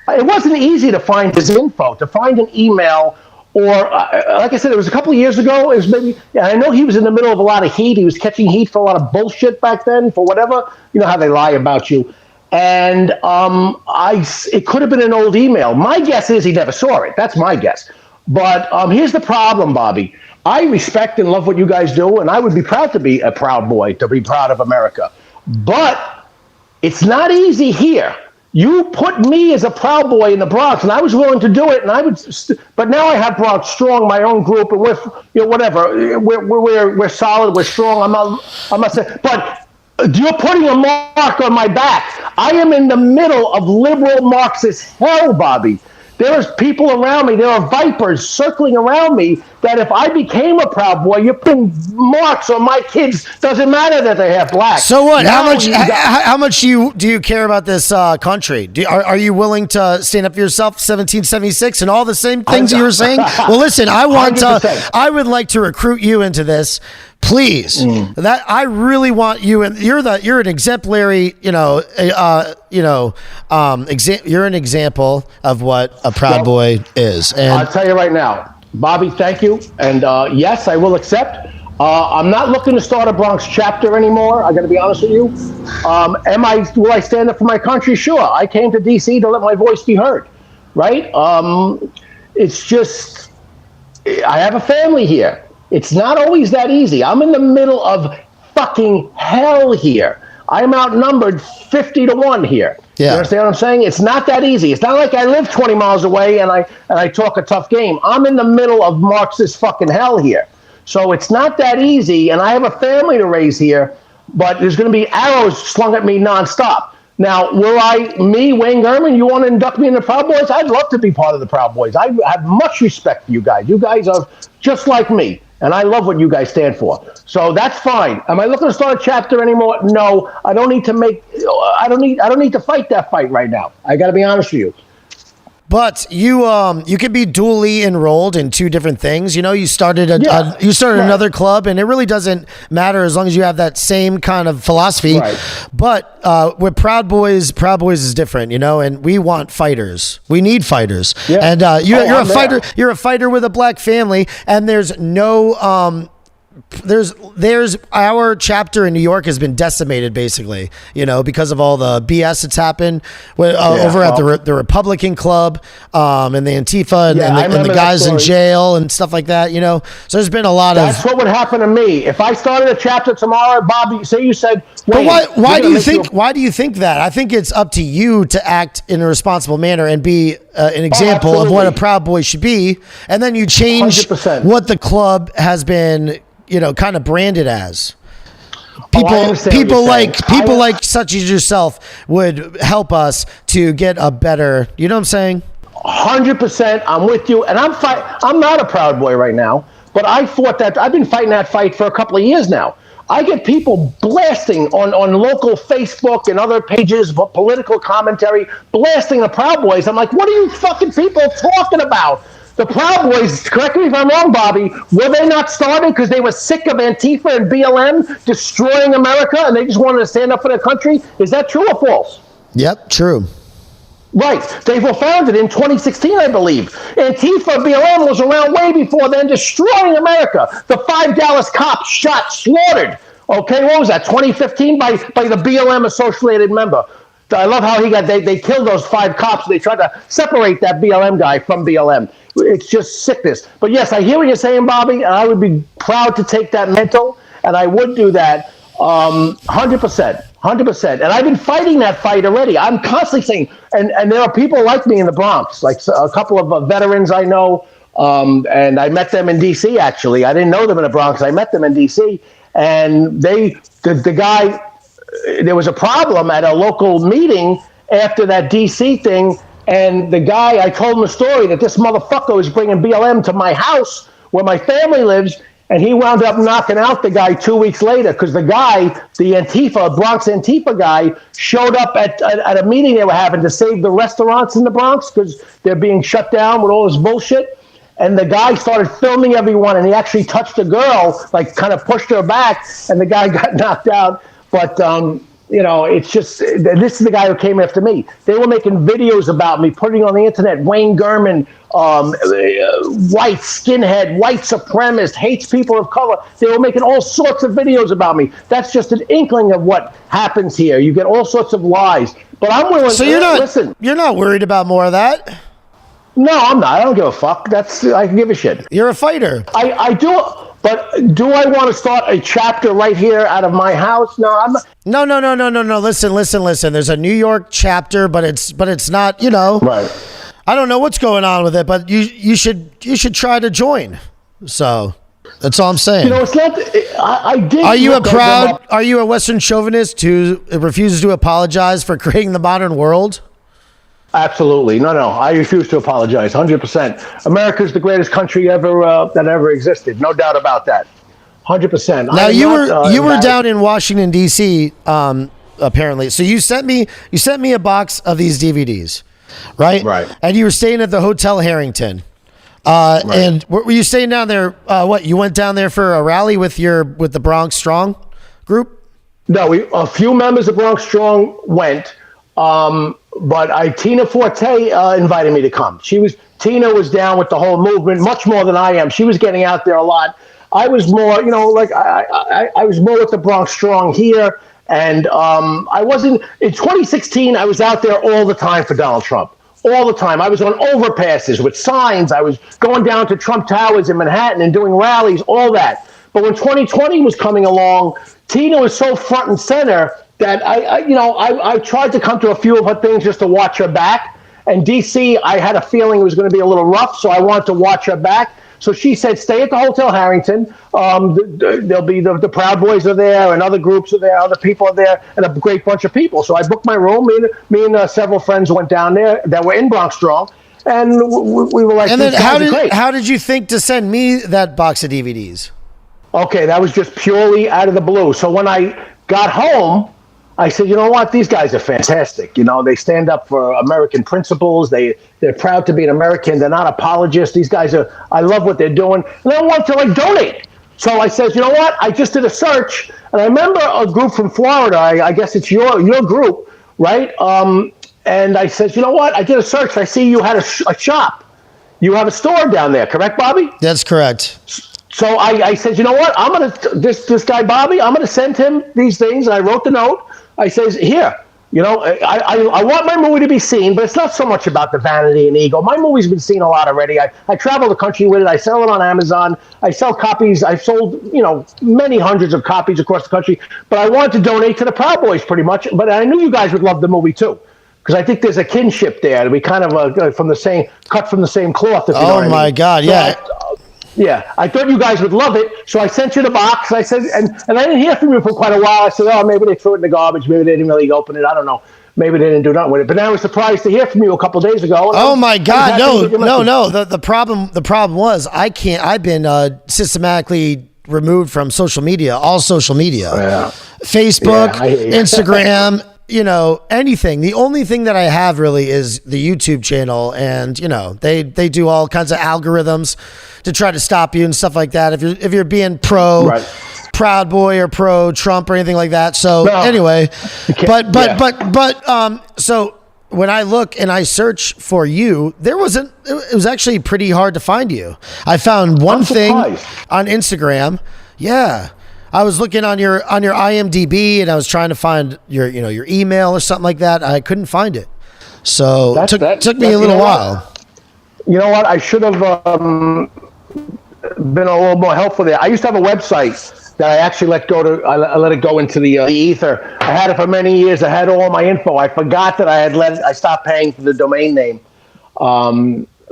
It wasn't easy to find his info, to find an email. Or, like I said, it was a couple of years ago. It was maybe, I know he was in the middle of a lot of heat. He was catching heat for a lot of bullshit back then, for whatever. You know how they lie about you. And it could have been an old email. My guess is he never saw it. That's my guess. But here's the problem, Bobby. I respect and love what you guys do, and I would be proud to be a proud boy, to be proud of America. But it's not easy here. You put me as a Proud Boy in the Bronx, and I was willing to do it. And I would, but now I have Bronx Strong, my own group, and we're, whatever. We're solid. We're strong. I'm not saying, but you're putting a mark on my back. I am in the middle of liberal Marxist hell, Bobby. There's people around me. There are vipers circling around me that if I became a Proud Boy, you're putting marks on my kids. Doesn't matter that they have black. So what? How much do you care about this country? Are you willing to stand up for yourself, 1776, and all the same things you were saying? Well, listen, I would like to recruit you into this. Please, that I really want you, and you're an exemplary, you're an example of what a Proud Boy is. And I'll tell you right now, Bobby, thank you, and yes, I will accept. I'm not looking to start a Bronx chapter anymore. I got to be honest with you. Will I stand up for my country? Sure. I came to DC to let my voice be heard, right? It's just I have a family here. It's not always that easy. I'm in the middle of fucking hell here. I'm outnumbered 50-1 here. Yeah. You understand what I'm saying? It's not that easy. It's not like I live 20 miles away and I talk a tough game. I'm in the middle of Marxist fucking hell here. So it's not that easy, and I have a family to raise here, but there's going to be arrows slung at me nonstop. Now, Wayne Gurman, you want to induct me in the Proud Boys? I'd love to be part of the Proud Boys. I have much respect for you guys. You guys are just like me. And I love what you guys stand for. So that's fine. Am I looking to start a chapter anymore? No, I don't need to fight that fight right now. I got to be honest with you. But you can be dually enrolled in two different things. You started another club, and it really doesn't matter as long as you have that same kind of philosophy. Right. But with Proud Boys is different, and we want fighters. We need fighters. Yeah. And you're a fighter. You're a fighter with a black family, and there's no. There's our chapter in New York has been decimated basically, because of all the BS that's happened over at the Republican Club, and the Antifa and the guys in jail and stuff like that, So there's been a lot of. That's what would happen to me if I started a chapter tomorrow, Bobby. Say you said. But why do you think that? I think it's up to you to act in a responsible manner and be an example of what a Proud Boy should be, and then you change 100%. What the club has been. Kind of branded as. People like such as yourself would help us to get a better. You know what I'm saying? 100%. I'm with you, and I'm not a Proud Boy right now, but I fought that. I've been fighting that fight for a couple of years now. I get people blasting on local Facebook and other pages for political commentary, blasting the Proud Boys. I'm like, what are you fucking people talking about? The Proud Boys, correct me if I'm wrong, Bobby, were they not started because they were sick of Antifa and BLM destroying America and they just wanted to stand up for their country? Is that true or false? Yep, true. Right. They were founded in 2016, I believe. Antifa, BLM was around way before then, destroying America. The 5 Dallas cops shot, slaughtered. Okay, what was that, 2015 by the BLM associated member. I love how they killed those 5 cops. They tried to separate that BLM guy from BLM. It's just sickness. But yes, I hear what you're saying, Bobby, and I would be proud to take that mental, and I would do that 100%. 100%. And I've been fighting that fight already. I'm constantly saying, and there are people like me in the Bronx, like a couple of veterans I know, and I met them in D.C., actually. I didn't know them in the Bronx. I met them in D.C., and the guy, there was a problem at a local meeting after that D.C. thing. And the guy, I told him a story that this motherfucker was bringing BLM to my house where my family lives, and he wound up knocking out the guy 2 weeks later because the guy, the Antifa, Bronx Antifa guy, showed up at a meeting they were having to save the restaurants in the Bronx because they're being shut down with all this bullshit. And the guy started filming everyone, and he actually touched a girl, like kind of pushed her back, and the guy got knocked out. But you know, it's just, this is the guy who came after me. They were making videos about me, putting on the internet, Wayne Gurman, white skinhead, white supremacist, hates people of color. They were making all sorts of videos about me. That's just an inkling of what happens here. You get all sorts of lies. But I'm willing So you're not worried about more of that? No, I'm not. I don't give a fuck. I can give a shit. You're a fighter. I do. But do I want to start a chapter right here out of my house? No, I'm not. No. Listen. There's a New York chapter, but it's not, you know. Right. I don't know what's going on with it, but you should try to join. So that's all I'm saying. You know, it's not. I did. Are you a Western chauvinist who refuses to apologize for creating the modern world? Absolutely. No. I refuse to apologize. 100%. America's the greatest country ever that ever existed. No doubt about that. 100%. Now you were down in Washington D.C. Apparently, so you sent me a box of these DVDs, right? Right. And you were staying at the Hotel Harrington. Right. And were you staying down there? What, you went down there for a rally with the Bronx Strong group? No, a few members of Bronx Strong went. But Tina Forte invited me to come. Tina was down with the whole movement much more than I am. She was getting out there a lot. I was more, you know, like I was more with the Bronx Strong here. And I wasn't, in 2016, I was out there all the time for Donald Trump. All the time. I was on overpasses with signs. I was going down to Trump Towers in Manhattan and doing rallies, all that. But when 2020 was coming along, Tina was so front and center that I tried to come to a few of her things just to watch her back. And DC, I had a feeling it was going to be a little rough, so I wanted to watch her back. So she said, stay at the Hotel Harrington. There'll be the Proud Boys are there, and other groups are there, other people are there, and a great bunch of people. So I booked my room. Me and several friends went down there that were in Bronx Strong, and we were like, and then how did you think to send me that box of DVDs? Okay, that was just purely out of the blue. So when I got home, I said, you know what? These guys are fantastic. You know, they stand up for American principles. They're proud to be an American. They're not apologists. These guys I love what they're doing. And I want to donate. So I said, you know what? I just did a search. And I remember a group from Florida. I guess it's your group, right? And I said, you know what? I did a search. I see you had a shop. You have a store down there, correct, Bobby? That's correct. So I said, you know what? I'm going to, this guy, Bobby, I'm going to send him these things. And I wrote the note. I says, here, you know, I want my movie to be seen, but it's not so much about the vanity and ego. My movie's been seen a lot already. I travel the country with it. I sell it on Amazon. I sell copies. I've sold, you know, many hundreds of copies across the country. But I wanted to donate to the Proud Boys pretty much. But I knew you guys would love the movie too, because I think there's a kinship there. We kind of cut from the same cloth. If you know what I mean. God, yeah. Yeah, I thought you guys would love it, so I sent you the box. I said, and I didn't hear from you for quite a while. I said, oh, maybe they threw it in the garbage. Maybe they didn't really open it. I don't know. Maybe they didn't do nothing with it. But now I was surprised to hear from you a couple of days ago. Oh my God, no. The problem was I've been systematically removed from social media, all social media, Facebook, Instagram. You know, anything. The only thing that I have really is the YouTube channel, and you know, they do all kinds of algorithms to try to stop you and stuff like that. If you're being pro Proud Boy or pro Trump or anything like that. So anyway, so when I look and I search for you, it was actually pretty hard to find you. I found one thing on Instagram. Yeah. I was looking on your IMDb and I was trying to find your email or something like that. I couldn't find it. So it took me a little while. You know what? I should have been a little more helpful there. I used to have a website that I actually I let it go into the ether. I had it for many years. I had all my info. I forgot that I stopped paying for the domain name.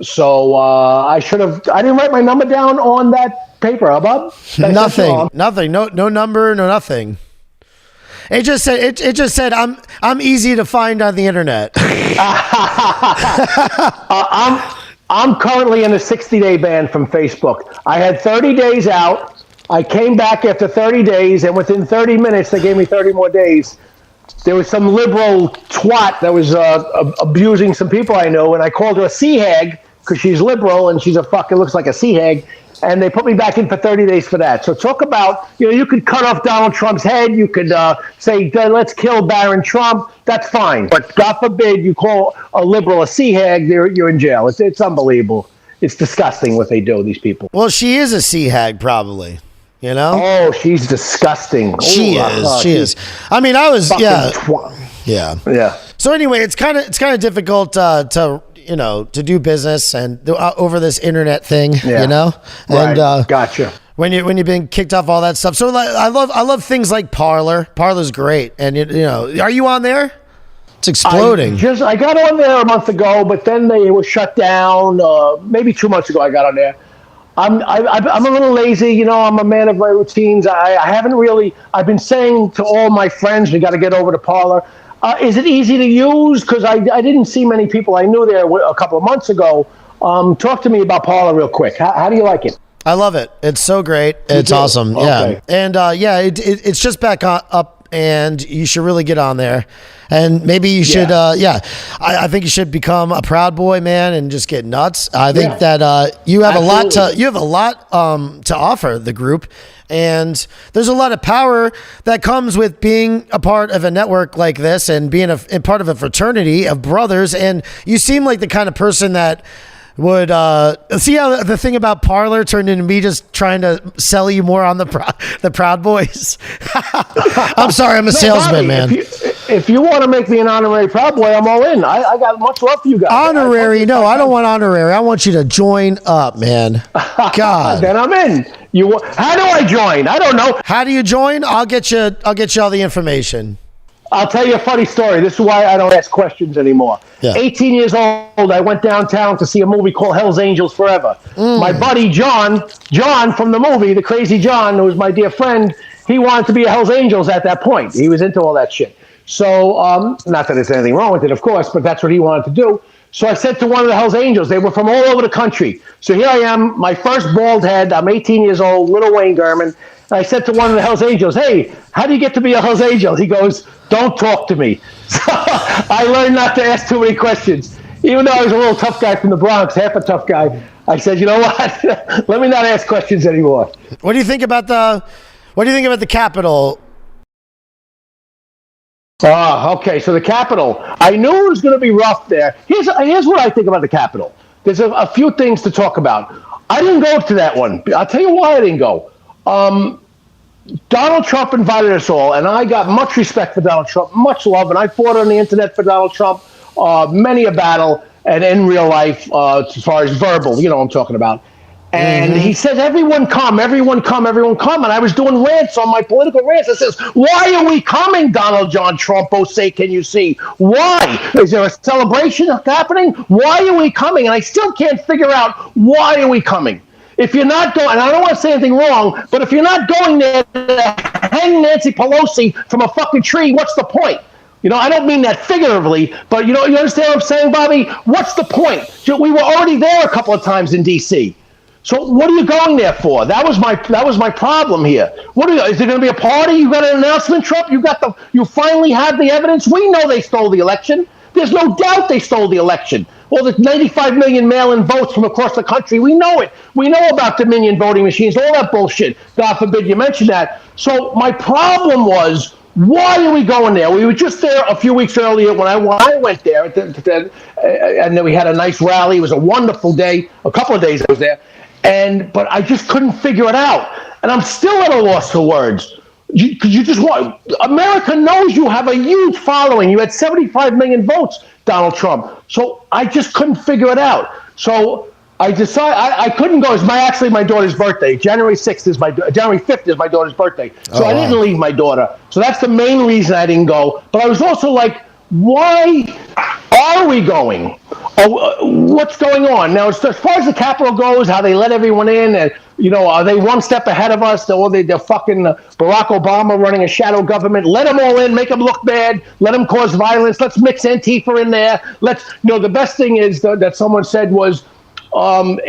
So I didn't write my number down on that paper, huh, Bob? Nothing. No number, no nothing. It just said it just said I'm easy to find on the internet. I'm currently in a 60-day ban from Facebook. I had 30 days out. I came back after 30 days, and within 30 minutes, they gave me 30 more days. There was some liberal twat that was abusing some people I know, and I called her a sea hag because she's liberal and she's a fucking looks like a sea hag. And they put me back in for 30 days for that. So talk about, you could cut off Donald Trump's head. You could say, let's kill Barron Trump. That's fine. But God forbid you call a liberal a sea hag, you're in jail. It's unbelievable. It's disgusting what they do, these people. Well, she is a sea hag, probably. Oh, she's disgusting. She is. I mean, I was, yeah. So anyway, it's kind of difficult to do business and over this internet thing, and right. Gotcha. When you've been kicked off all that stuff. So I love things like Parler. Parler's great, and are you on there? It's exploding. I got on there a month ago, but then they were shut down. Maybe 2 months ago, I got on there. I'm a little lazy, I'm a man of my routines. I haven't really. I've been saying to all my friends, we got to get over to Parler. Is it easy to use? Because I didn't see many people I knew there a couple of months ago. Talk to me about Parler real quick. How do you like it? I love it. It's so great. It's awesome. Okay. Yeah. And it's just back up, and you should really get on there. And maybe you should, I think you should become a Proud Boy, man, and just get nuts. I think that you have a lot to offer the group. And there's a lot of power that comes with being a part of a network like this and being a part of a fraternity of brothers. And you seem like the kind of person that would see how the thing about Parler turned into me just trying to sell you more on the Proud Boys. I'm sorry, I'm a salesman, Bobby, man. If you want to make me an honorary Proud Boy, I'm all in. I got much love for you guys. Honorary? No, I don't want honorary. I want you to join up, man. God. Then I'm in. How do I join? I don't know. How do you join? I'll get you all the information. I'll tell you a funny story. This is why I don't ask questions anymore. Yeah. 18 years old, I went downtown to see a movie called Hell's Angels Forever. My buddy John from the movie, the Crazy John, who was my dear friend, he wanted to be a Hell's Angels at that point. He was into all that shit. So, not that there's anything wrong with it, of course, but that's what he wanted to do. So I said to one of the Hell's Angels, they were from all over the country. So here I am, my first bald head. I'm 18 years old, little Wayne Gurman. And I said to one of the Hell's Angels, hey, how do you get to be a Hell's Angel? He goes, don't talk to me. So I learned not to ask too many questions. Even though I was a little tough guy from the Bronx, half a tough guy, I said, you know what? Let me not ask questions anymore. What do you think about the Capitol? Okay, so the Capitol. I knew it was going to be rough there. Here's what I think about the Capitol. There's a few things to talk about. I didn't go to that one. I'll tell you why I didn't go. Donald Trump invited us all, and I got much respect for Donald Trump, much love, and I fought on the internet for Donald Trump, many a battle, and in real life, as far as verbal, what I'm talking about. And he says, everyone come, everyone come, everyone come. And I was doing rants on my political rants. I says, why are we coming, Donald John Trump? Oh, say, can you see? Why? Is there a celebration happening? Why are we coming? And I still can't figure out, why are we coming? If you're not going, and I don't want to say anything wrong, but if you're not going there to hang Nancy Pelosi from a fucking tree, what's the point? I don't mean that figuratively, but you understand what I'm saying, Bobby? What's the point? We were already there a couple of times in D.C., so what are you going there for? That was my problem here. Is there going to be a party? You got an announcement, Trump? You finally have the evidence. We know they stole the election. There's no doubt they stole the election. All the 95 million mail-in votes from across the country. We know it. We know about Dominion voting machines, all that bullshit. God forbid you mention that. So my problem was, why are we going there? We were just there a few weeks earlier when I went there, and then we had a nice rally. It was a wonderful day. A couple of days I was there. But I just couldn't figure it out. And I'm still at a loss for words. America knows you have a huge following. You had 75 million votes, Donald Trump. So I just couldn't figure it out. So I decided I couldn't go. It's actually my daughter's birthday. January 5th is my daughter's birthday. So I didn't leave my daughter. So that's the main reason I didn't go. But I was also like, why are we going? What's going on now? As far as the Capitol goes, how they let everyone in, and are they one step ahead of us? Or they're fucking Barack Obama running a shadow government. Let them all in, make them look bad, let them cause violence. Let's mix Antifa in there. The best thing is that someone said was, the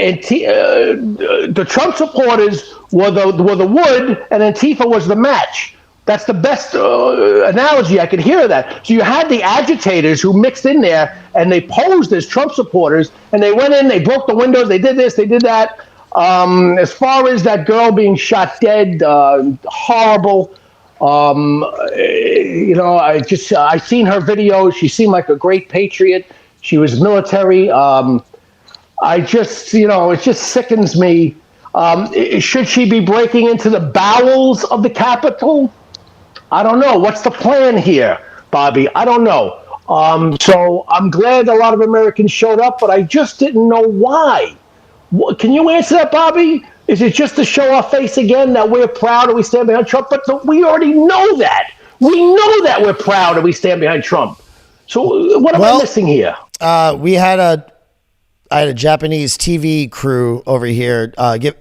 Trump supporters were the wood and Antifa was the match. That's the best analogy I could hear of that. So you had the agitators who mixed in there and they posed as Trump supporters and they went in, they broke the windows, they did this, they did that. As far as that girl being shot dead, horrible. I seen her video. She seemed like a great patriot. She was military. It just sickens me. Should she be breaking into the bowels of the Capitol? I don't know. What's the plan here, Bobby? I don't know. So I'm glad a lot of Americans showed up, but I just didn't know why. Can you answer that, Bobby? Is it just to show our face again that we're proud and we stand behind Trump? But we already know that. We know that we're proud and we stand behind Trump. So what am I missing here? I had a Japanese TV crew over here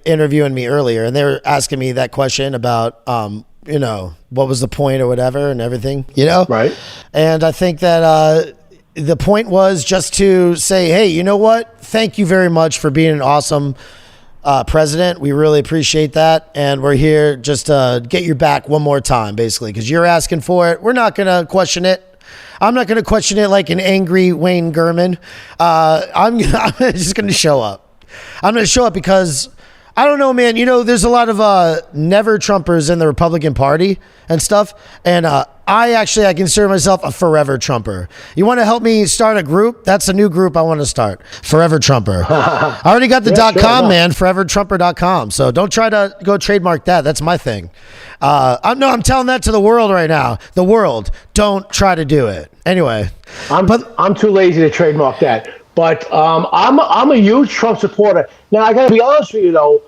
interviewing me earlier, and they were asking me that question about, what was the point or whatever and everything, Right. And I think that the point was just to say, hey, you know what? Thank you very much for being an awesome president. We really appreciate that. And we're here just to get your back one more time, basically, because you're asking for it. We're not going to question it. I'm not going to question it like an angry Wayne Gurman. I'm just going to show up. I'm going to show up because, I don't know, man. There's a lot of never Trumpers in the Republican Party and stuff. And I consider myself a forever Trumper. You want to help me start a group? That's a new group I want to start. Forever Trumper. I already got the .com, man. Forevertrumper.com. So don't try to go trademark that. That's my thing. I'm telling that to the world right now. The world, don't try to do it. Anyway, I'm too lazy to trademark that. But I'm a huge Trump supporter. Now I got to be honest with you though.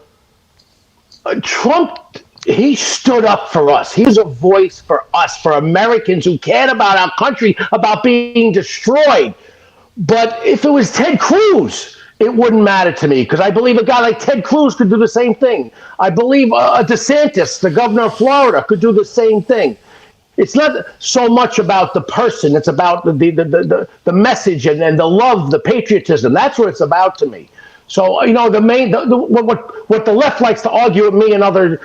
Trump, he stood up for us. He was a voice for us, for Americans who cared about our country, about being destroyed. But if it was Ted Cruz, it wouldn't matter to me because I believe a guy like Ted Cruz could do the same thing. I believe DeSantis, the governor of Florida, could do the same thing. It's not so much about the person. It's about the message and the love, the patriotism. That's what it's about to me. So, what the left likes to argue with me and others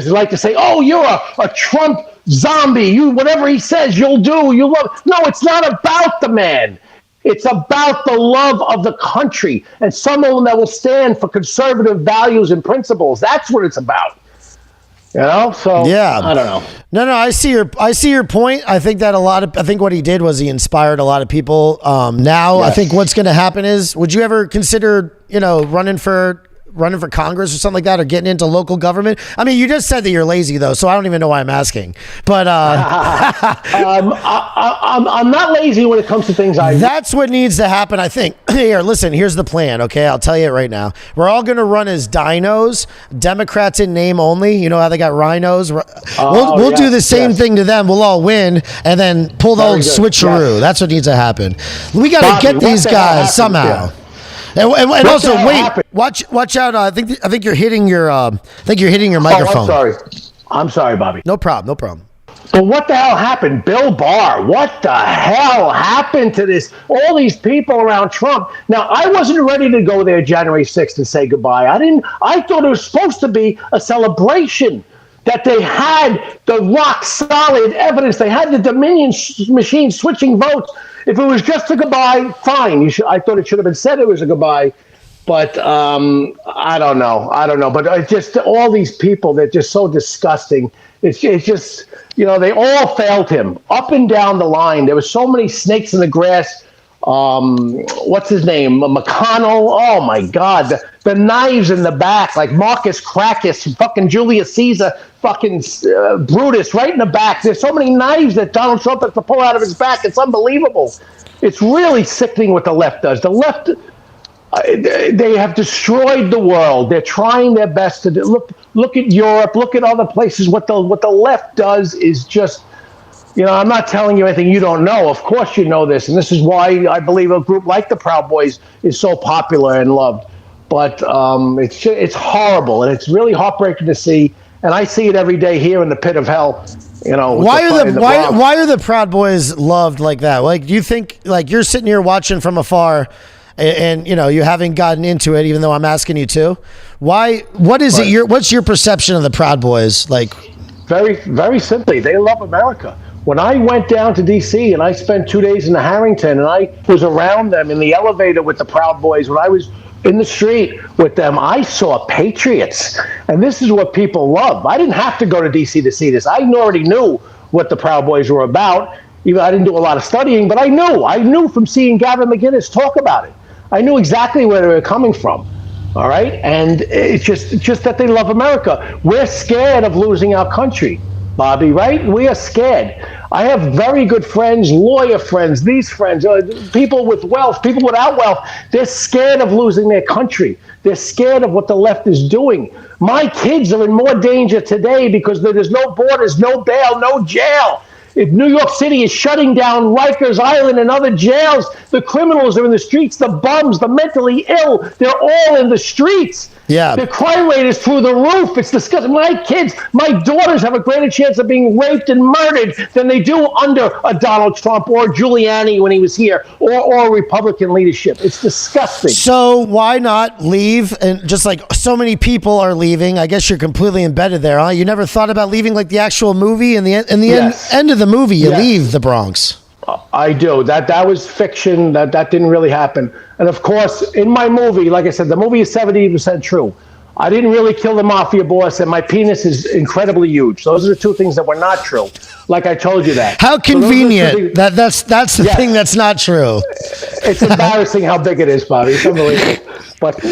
like to say, oh, you're a Trump zombie. Whatever he says, you'll do. You love. No, it's not about the man. It's about the love of the country and someone that will stand for conservative values and principles. That's what it's about. So yeah, I don't know. No, I see your point. I think that I think what he did was he inspired a lot of people. Now yes. I think what's going to happen is, would you ever consider, running for Congress or something like that, or getting into local government? I mean, you just said that you're lazy though, so I don't even know why I'm asking. But I'm not lazy when it comes to things. That's what needs to happen, I think. Here's the plan. Okay, I'll tell you it right now. We're all going to run as dinos, Democrats in name only. You know how they got rhinos. We'll do the same thing to them. We'll all win and then pull the old switcheroo. Yes. That's what needs to happen. We got to get these guys somehow. Yeah. And also, watch out. I think you're hitting your microphone. I'm sorry, Bobby. No problem. But what the hell happened? Bill Barr, what the hell happened to this? All these people around Trump. Now, I wasn't ready to go there January 6th and say goodbye. I thought it was supposed to be a celebration, that they had the rock solid evidence. They had the Dominion machine switching votes. If it was just a goodbye, fine. I thought it should have been said it was a goodbye. But I don't know. But it's just all these people, they're just so disgusting. It's just, they all failed him up and down the line. There were so many snakes in the grass. What's his name? McConnell. Oh my God. The knives in the back, like Marcus Crackus, fucking Julius Caesar, fucking Brutus, right in the back. There's so many knives that Donald Trump has to pull out of his back. It's unbelievable. It's really sickening what the left does. The left, they have destroyed the world. They're trying their best to look at Europe, look at other places. What the left does is just, I'm not telling you anything you don't know. Of course you know this, and this is why I believe a group like the Proud Boys is so popular and loved. but it's horrible, and it's really heartbreaking to see. And I see it every day here in the pit of hell. You know, why are the Proud Boys loved like that? Like, do you think, like, you're sitting here watching from afar, and you know you haven't gotten into it, even though I'm asking you to? What is it? What's your perception of the Proud Boys? Like, very, very simply, they love America. When I went down to D.C. and I spent 2 days in the Harrington, and I was around them in the elevator with the Proud Boys, when I was in the street with them, I saw patriots. And this is what people love. I didn't have to go to D.C. to see this. I already knew what the Proud Boys were about. Even I didn't do a lot of studying, but I knew from seeing Gavin McInnes talk about it. I knew exactly where they were coming from. All right? And it's just that they love America. We're scared of losing our country, Bobby, right? We are scared. I have very good friends, lawyer friends, these friends, people with wealth, people without wealth. They're scared of losing their country. They're scared of what the left is doing. My kids are in more danger today because there's no borders, no bail, no jail. If New York City is shutting down Rikers Island and other jails, the criminals are in the streets, the bums, the mentally ill, they're all in the streets. Yeah. The crime rate is through the roof. It's disgusting. My kids, my daughters have a greater chance of being raped and murdered than they do under a Donald Trump or Giuliani when he was here, or Republican leadership. It's disgusting. So why not leave? And just like so many people are leaving, I guess you're completely embedded there, huh? You never thought about leaving, like the actual movie? In the end of the movie, you leave the Bronx. I do. That was fiction. That didn't really happen. And of course, in my movie, like I said, the movie is 70% true. I didn't really kill the mafia boss, and my penis is incredibly huge. Those are the two things that were not true. Like I told you that. How convenient. That's the thing that's not true. It's embarrassing how big it is, Bobby. It's unbelievable. But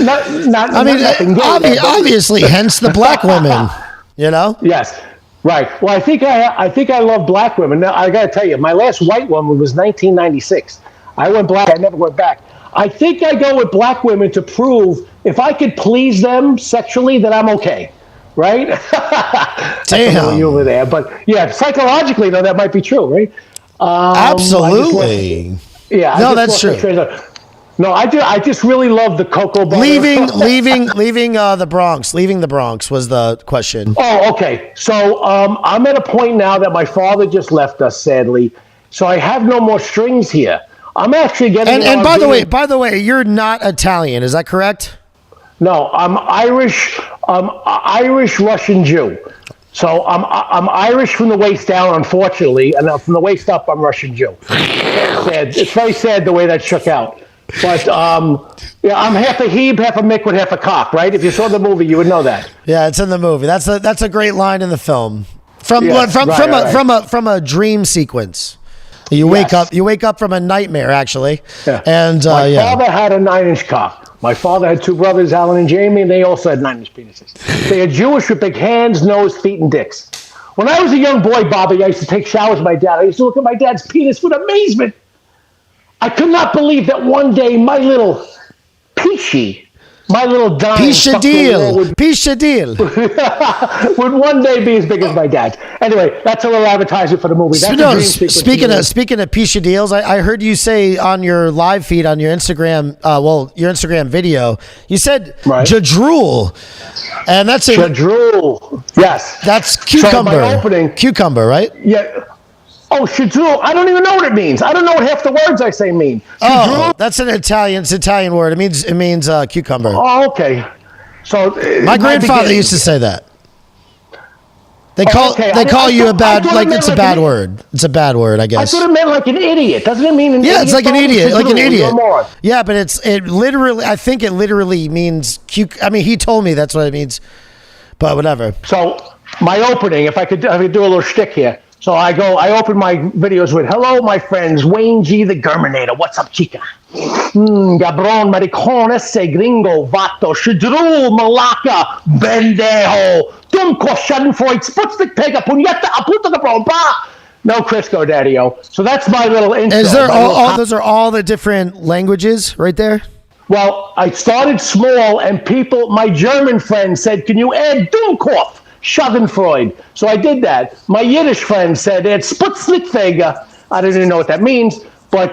obviously, hence the black women. You know? Yes. Right. Well, I think I love black women. Now, I got to tell you, my last white woman was 1996. I went black. I never went back. I think I go with black women to prove if I could please them sexually, that I'm okay. Right? Damn. You over there. But yeah, psychologically, though, that might be true, right? Absolutely. No, that's true. No, I just really love the cocoa butter. Leaving the Bronx. Leaving the Bronx was the question. Oh, okay. So I'm at a point now that my father just left us, sadly. So I have no more strings here. I'm actually getting. And by the way, you're not Italian. Is that correct? No, I'm Irish. Irish Russian Jew. So I'm Irish from the waist down, unfortunately, and from the waist up, I'm Russian Jew. Sad. It's very sad the way that shook out. But I'm half a Hebe, half a Mick with half a cock, right? If you saw the movie, you would know that. Yeah, it's in the movie. That's a great line in the film. From a dream sequence. You wake up from a nightmare, actually. Yeah. And my father had a 9-inch cock. My father had two brothers, Alan and Jamie, and they also had 9-inch penises. They are Jewish with big hands, nose, feet, and dicks. When I was a young boy, Bobby, I used to take showers with my dad. I used to look at my dad's penis with amazement. I could not believe that one day my little Peachy, my little dime Peachadil would one day be as big as my dad's. Anyway, that's a little advertisement for the movie. Speaking of Peachadils, I heard you say on your live feed on your Instagram, your Instagram video, you said jadrool, and that's jadrool. Yes, that's cucumber. So my opening, cucumber, right? Yeah. Oh, shadrool. I don't even know what it means. I don't know what half the words I say mean. Oh, that's an Italian word. It means cucumber. Oh, okay. So my grandfather used to say that. They call you a bad, like it's a bad word. It's a bad word, I guess. I thought it meant like an idiot. Doesn't it mean an idiot? Yeah, it's like an idiot, Yeah, but it literally, I think it literally means he told me that's what it means, but whatever. So my opening, if I could do a little shtick here. So I open my videos with, hello, my friends, Wayne G, the Gurmanator. What's up, chica? Gabron, maricón, ese gringo, vato, shidrul, malaca, bendejo, dumko, schadenfreude, sputnik, pega, puñeta, aputa de bromba. No Crisco, Daddy-o. So that's my little intro. Is there those are all the different languages right there? Well, I started small, and my German friends said, can you add Dummkopf? Schadenfreude. So I did that. My Yiddish friend said it's Sputnikfeger. I didn't even know what that means, but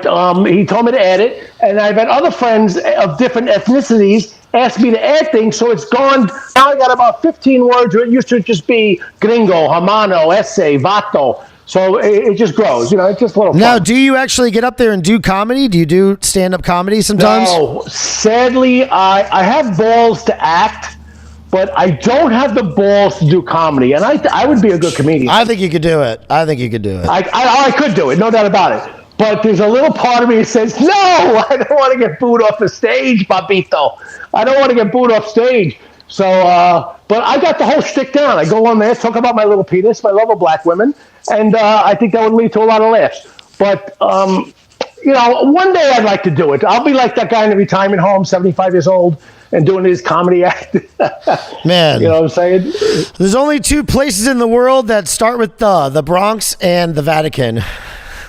he told me to add it. And I've had other friends of different ethnicities, asked me to add things, so it's gone. Now I got about 15 words where it used to just be gringo, hermano, esse, vato. So it just grows, it's just a little fun. Now, do you actually get up there and do comedy? Do you do stand-up comedy sometimes? No, sadly, I have balls to act, but I don't have the balls to do comedy, and I would be a good comedian. I think you could do it. I could do it, no doubt about it. But there's a little part of me that says, no, I don't want to get booed off the stage, Papito. I don't want to get booed off stage. So, but I got the whole shtick down. I go on there, talk about my little penis, my love of black women, and I think that would lead to a lot of laughs. But, one day I'd like to do it. I'll be like that guy in the retirement home, 75 years old, and doing his comedy act. Man. You know what I'm saying? There's only two places in the world that start with the Bronx and the Vatican.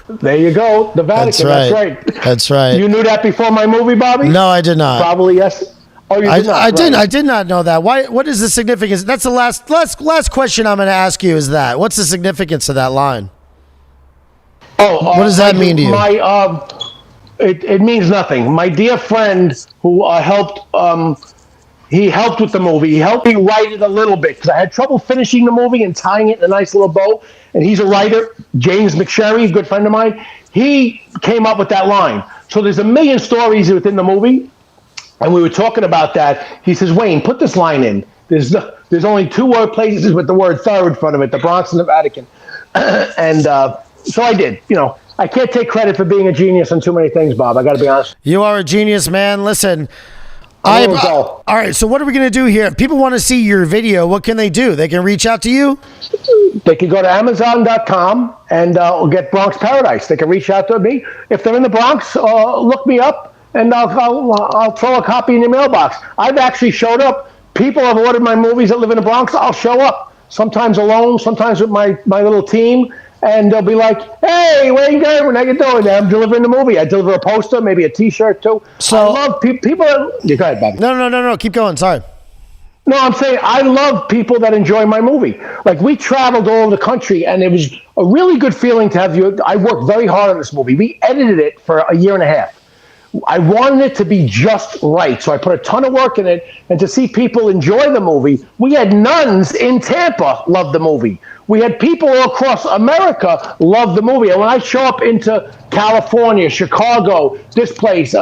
There you go. The Vatican. That's right. That's right. You knew that before my movie, Bobby? No, I did not. Probably yes. Oh, you did not? I didn't. I did not know that. Why? What is the significance? That's the last question I'm going to ask you. Is that what's the significance of that line? Oh, what does that mean to you? It means nothing. My dear friend who helped. He helped with the movie. He helped me write it a little bit because I had trouble finishing the movie and tying it in a nice little bow. And he's a writer, James McSherry, a good friend of mine. He came up with that line. So there's a million stories within the movie, and we were talking about that. He says, Wayne, put this line in. There's only two word places with the word third in front of it, the Bronx and the Vatican. And so I did. I can't take credit for being a genius on too many things, Bob. I got to be honest. You are a genius, man. Listen. All right, so what are we going to do here? If people want to see your video, what can they do? They can reach out to you? They can go to Amazon.com and get Bronx Paradise. They can reach out to me. If they're in the Bronx, look me up, and I'll throw a copy in your mailbox. I've actually showed up. People have ordered my movies that live in the Bronx. I'll show up, sometimes alone, sometimes with my little team. And they'll be like, hey, Wayne Gurman, how you doing? I'm delivering the movie. I deliver a poster, maybe a T-shirt, too. So I love people. Go ahead, Bobby. No. Keep going. Sorry. No, I'm saying I love people that enjoy my movie. Like, we traveled all over the country, and it was a really good feeling to have you. I worked very hard on this movie. We edited it for a year and a half. I wanted it to be just right, so I put a ton of work in it. And to see people enjoy the movie, we had nuns in Tampa love the movie. We had people all across America love the movie. And when I show up into California, Chicago, this place,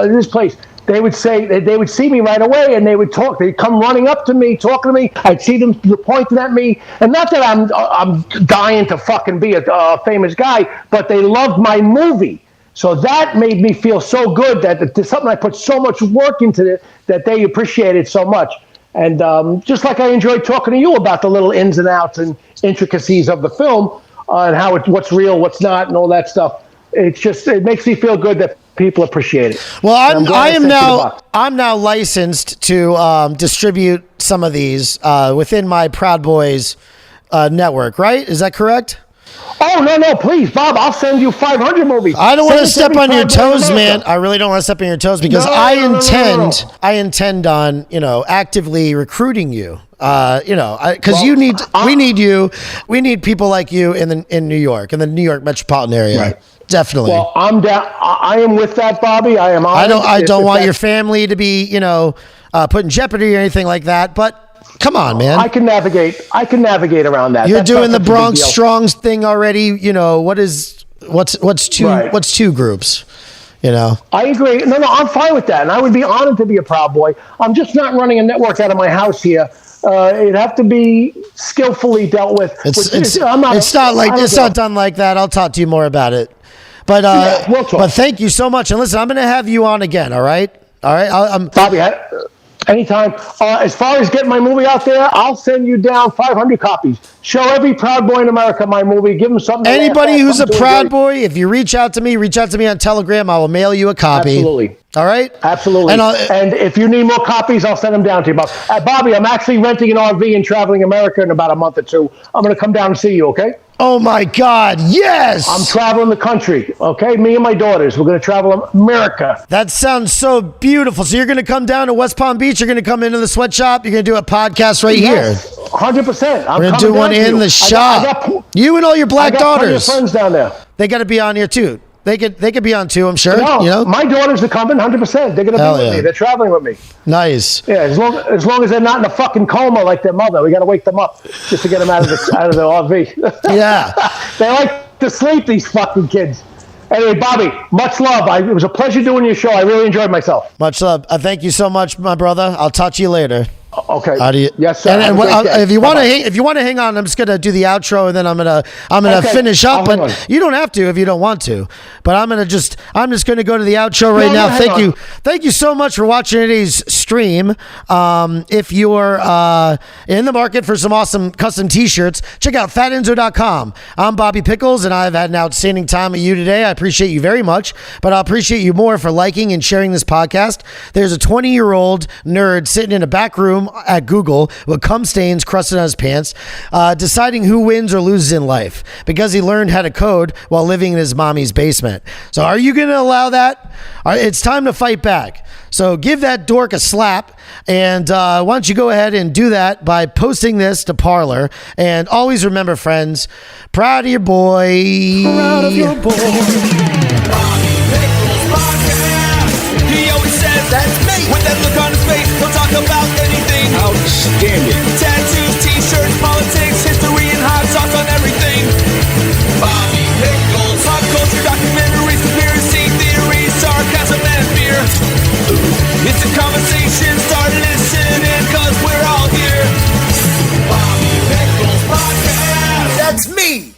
they would say they would see me right away, and they would talk. They'd come running up to me, talking to me. I'd see them pointing at me, and not that I'm dying to fucking be a famous guy, but they loved my movie. So that made me feel so good that there's something I put so much work into it that they appreciated so much. And just like I enjoyed talking to you about the little ins and outs and intricacies of the film and how what's real, what's not, and all that stuff. It makes me feel good that people appreciate it. Well, I'm now licensed to distribute some of these within my Proud Boys network, right? Is that correct? Oh, no, please, Bob, I'll send you 500 movies. I don't want to step on your toes, man. I really don't want to step on your toes because I intend on, actively recruiting you. Because we need you. We need people like you in New York, in the New York metropolitan area. Right. Definitely. Well, I'm down. I am with that, Bobby. I am. I don't want your family to be, put in jeopody or anything like that, but come on, man. I can navigate around that. You're doing the Bronx Strongs thing already. What's two groups? I agree. No, I'm fine with that, and I would be honored to be a Proud Boy. I'm just not running a network out of my house here. It'd have to be skillfully dealt with. It's not done like that. I'll talk to you more about it. But we'll talk. But thank you so much, and listen, I'm going to have you on again. All right. Bobby. Anytime. As far as getting my movie out there, I'll send you down 500 copies. Show every Proud Boy in America my movie. Give them something. Anybody who's a Proud Boy, if you reach out to me on Telegram. I will mail you a copy. Absolutely. All right? Absolutely. And if you need more copies, I'll send them down to you. Bobby, I'm actually renting an RV and traveling America in about a month or two. I'm going to come down and see you, okay? Oh, my God. Yes. I'm traveling the country, okay? Me and my daughters. We're going to travel America. That sounds so beautiful. So you're going to come down to West Palm Beach. You're going to come into the sweatshop. You're going to do a podcast right here. 100%. We're going to do one in the shop. You and all your black daughters. I got friends down there. They got to be on here, too. They could be on too, I'm sure. No, you know? my daughters are coming 100%. They're going to Hell be with yeah. me. They're traveling with me. Nice. Yeah, as long as they're not in a fucking coma like their mother. We got to wake them up just to get them out of the RV. Yeah. They like to sleep, these fucking kids. Anyway, Bobby, much love. It was a pleasure doing your show. I really enjoyed myself. Much love. Thank you so much, my brother. I'll talk to you later. Okay. How do you? Yes, sir. And Have a great day. if you want to hang on, I'm just gonna do the outro, and then I'm gonna Okay, finish up. I'll hang on. But you don't have to if you don't want to. But I'm just gonna go to the outro right No, now. hang on. Thank you so much for watching today's stream. If you're in the market for some awesome custom T-shirts, check out fatenzo.com. I'm Bobby Pickles, and I've had an outstanding time with you today. I appreciate you very much, but I appreciate you more for liking and sharing this podcast. There's a 20-year-old nerd sitting in a back room at Google with cum stains crusted on his pants, deciding who wins or loses in life because he learned how to code while living in his mommy's basement. So are you going to allow that? It's time to fight back. So give that dork a slap, and why don't you go ahead and do that by posting this to Parler. And always remember, friends, proud of your boy. Proud of your boy. Bobby Pickles Podcast. He always says that's me. With that look on his face, he'll talk about anything. Outstanding. Tattoos, t-shirts, politics, history, and hot sauce on everything. Bobby Pickles. Pop culture, documentaries, conspiracy theories, sarcasm, and fear. It's a conversation